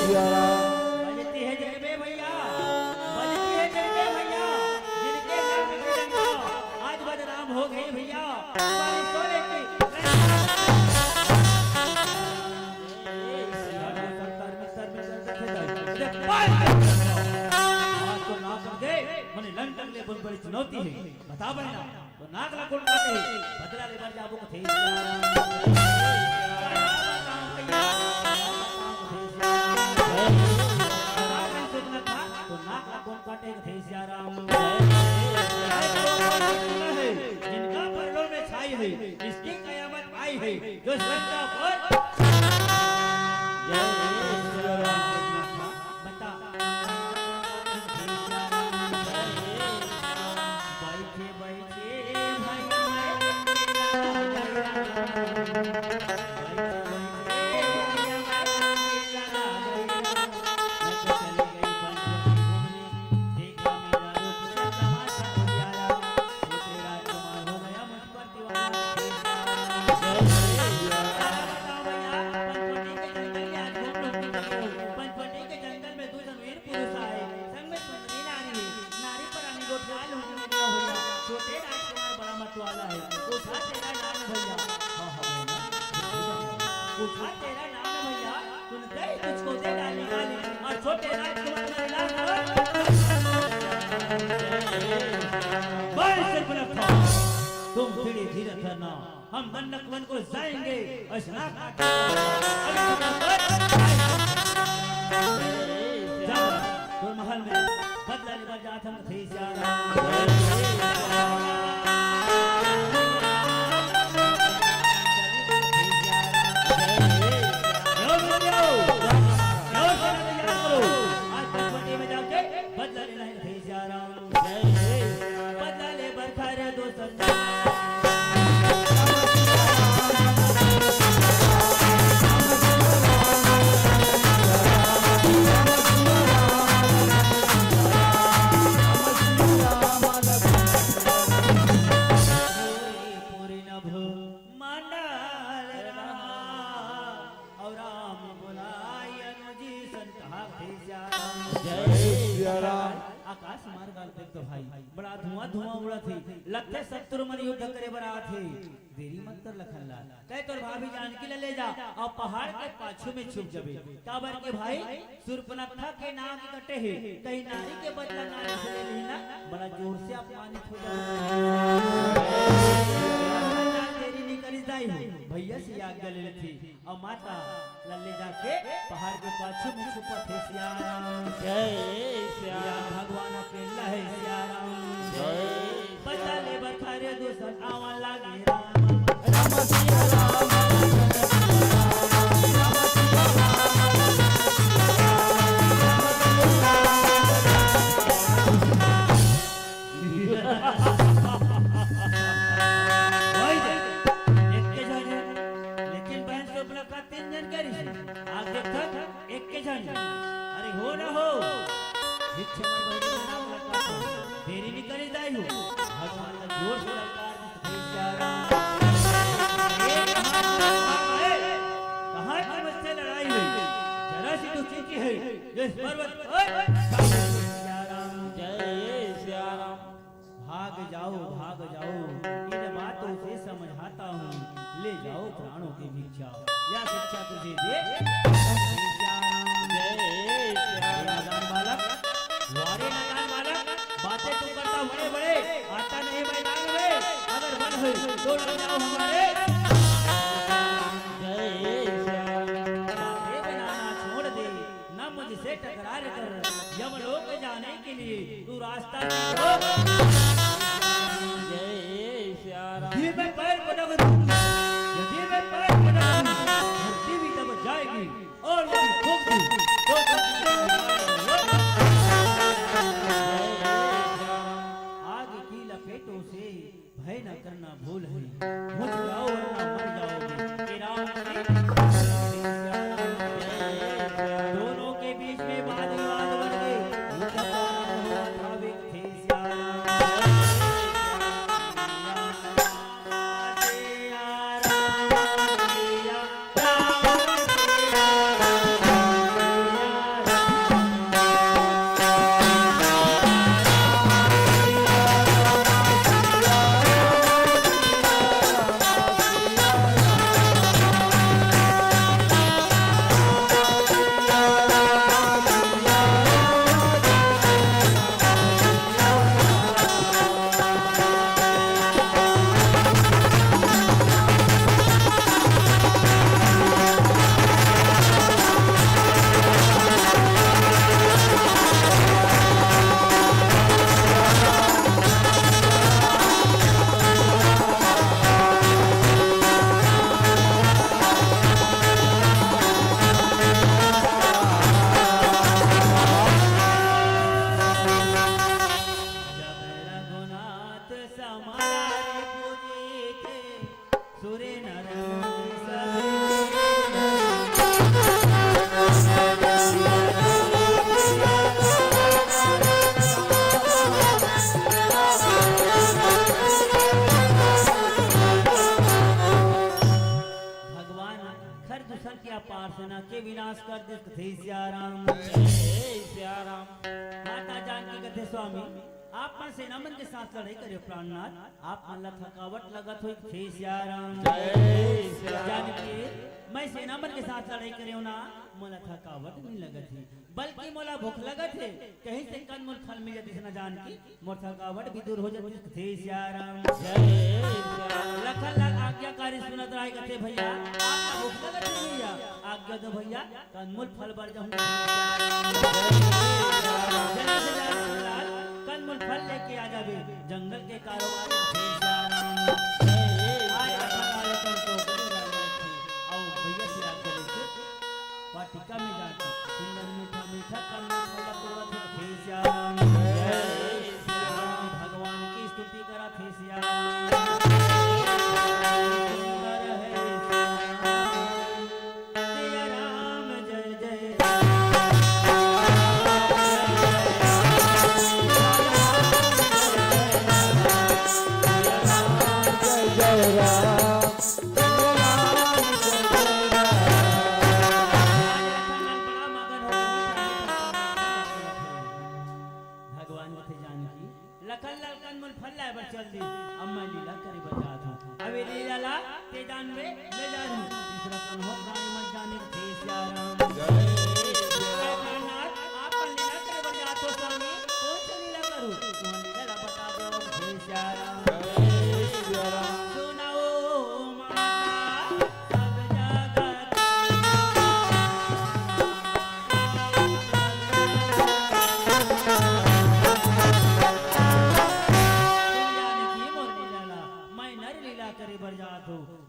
बजती है जगबे भैया, बजती है जगबे भैया, जिनके नाम पे डंका आज बदनाम हो गई भैया। हमारी सोने की आज तो ना कर दे मने लंदन ले बहुत बड़ी चुनौती है। बता बना तो नाक ला कौन काटे बदला ले बार जाबो कथे जिनका परलों में छाई है इसकी कयामत आई है जो सच्चा पर बता बैठे बैठे पूछा तेरा नाम भैया सुन गई तुझको दे डाली गाली और छोटे राजकुमार का इलाज बस से बुलंद तुम धीरे धीरे करना हम दंडक वन को जाएंगे अशनाक तो महल में बदला लेकर जात हम थे बदला लेना है थे बदला ले बरखा दो संजा आकाश मार्ग देख तो भाई बड़ा धुआं उड़ा थी लगते शत्रु मन युद्ध करे बरा थे देरी मत कर लखनलाल कह तोर भाभी जानकी ले जा और पहाड़ के पाछू में छुप जबे काबर के भाई सुरपनखा के नाक कटे है कहीं नारी के बदला नारी से ले लेना बड़ा जोर से अपमानित हो जाए देरी नहीं करी जाई भैया से आज्ञा ले थी और माता लल्ले जाके पहाड़ के पाछू में छुपा थे सियाराम जय सियाराम भगवान अकेला है सियाराम जय बता ले बखारे दोस्त आवा लागे राम राम सिया राम अरे हो ना हो देरी नहीं करी जाई हो भगवान का जोर से कहाँ की मुझसे लड़ाई हुई जरा सी तो चीची है जिस पर्वत जय सियाराम भाग जाओ इन बातों से समझाता हूँ ले जाओ प्राणों की भिक्षा या शिक्षा तुझे दे बातें तू करता बड़े आता नहीं मैदान में अगर मन है तो लग जाओ हमारे बातें बनाना छोड़ दे न मुझसे टकरार कर यमलोक जाने के लिए तू रास्ता यदि मैं पैर पटक दूं धरती भी दब जाएगी और यदि ठोक दूं तो आग की बेटों से भय न करना भूल है, मुझ जाओ वरना मर जाओगे। हे राम दोनों के बीच में वाद विवाद बढ़ गए, उनका प्राण हुआ था व्यक्ति सियाराम। पार्सना के विनाश कर दे सियाराम। सियाराम माता जानकी कहते स्वामी आप मन से नमन के साथ लड़ाई करियो प्राणनाथ, आप मन ला थकावट लगत हो थे सियाराम। जानकी मैं से नमन के साथ लड़ाई करियो ना मोला थकावट नहीं लगत थी, बल्कि मोला भूख लगत है, कहीं से कंदमूल फल मिल जाती ना जानकी मोर थकावट भी दूर हो जाती थे सियाराम। लखन लाख आज्ञाकारी सुनत रहे कहते भैया आपका भूख लगत है भैया, आज्ञा दो भैया कंदमूल फल बर जाऊं। कंदमूल फल लेके आ जावे जंगल के कारोबार वाटिका में जाकर सुंदर मीठा मीठा कंदमूल फल तोड़त थे श्याम। भगवान की स्तुति करा थे श्याम।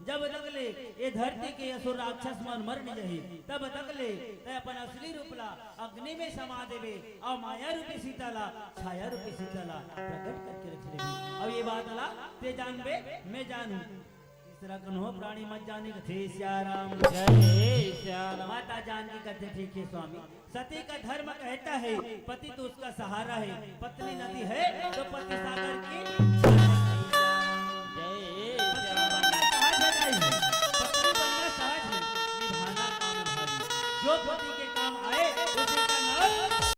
जब तक ले ये धरती के असुर राक्षस मन मर नहीं रही तब तक ले अपन असली रूप ला अग्नि में समा देवे और माया रूपी सीताला छाया रूपी सीताला प्रकट करके रख लेवी। अब ये बात ला ते जानबे मैं जानू तीसरा कन्हो प्राणी मत जाने थे सियाराम। जय सियाराम। माता जानकी कहते ठीक है स्वामी, सती का धर्म कहता है पति तो उसका सहारा है, पत्नी नदी है तो पति सागर की जो पति के काम आए उसी का नाम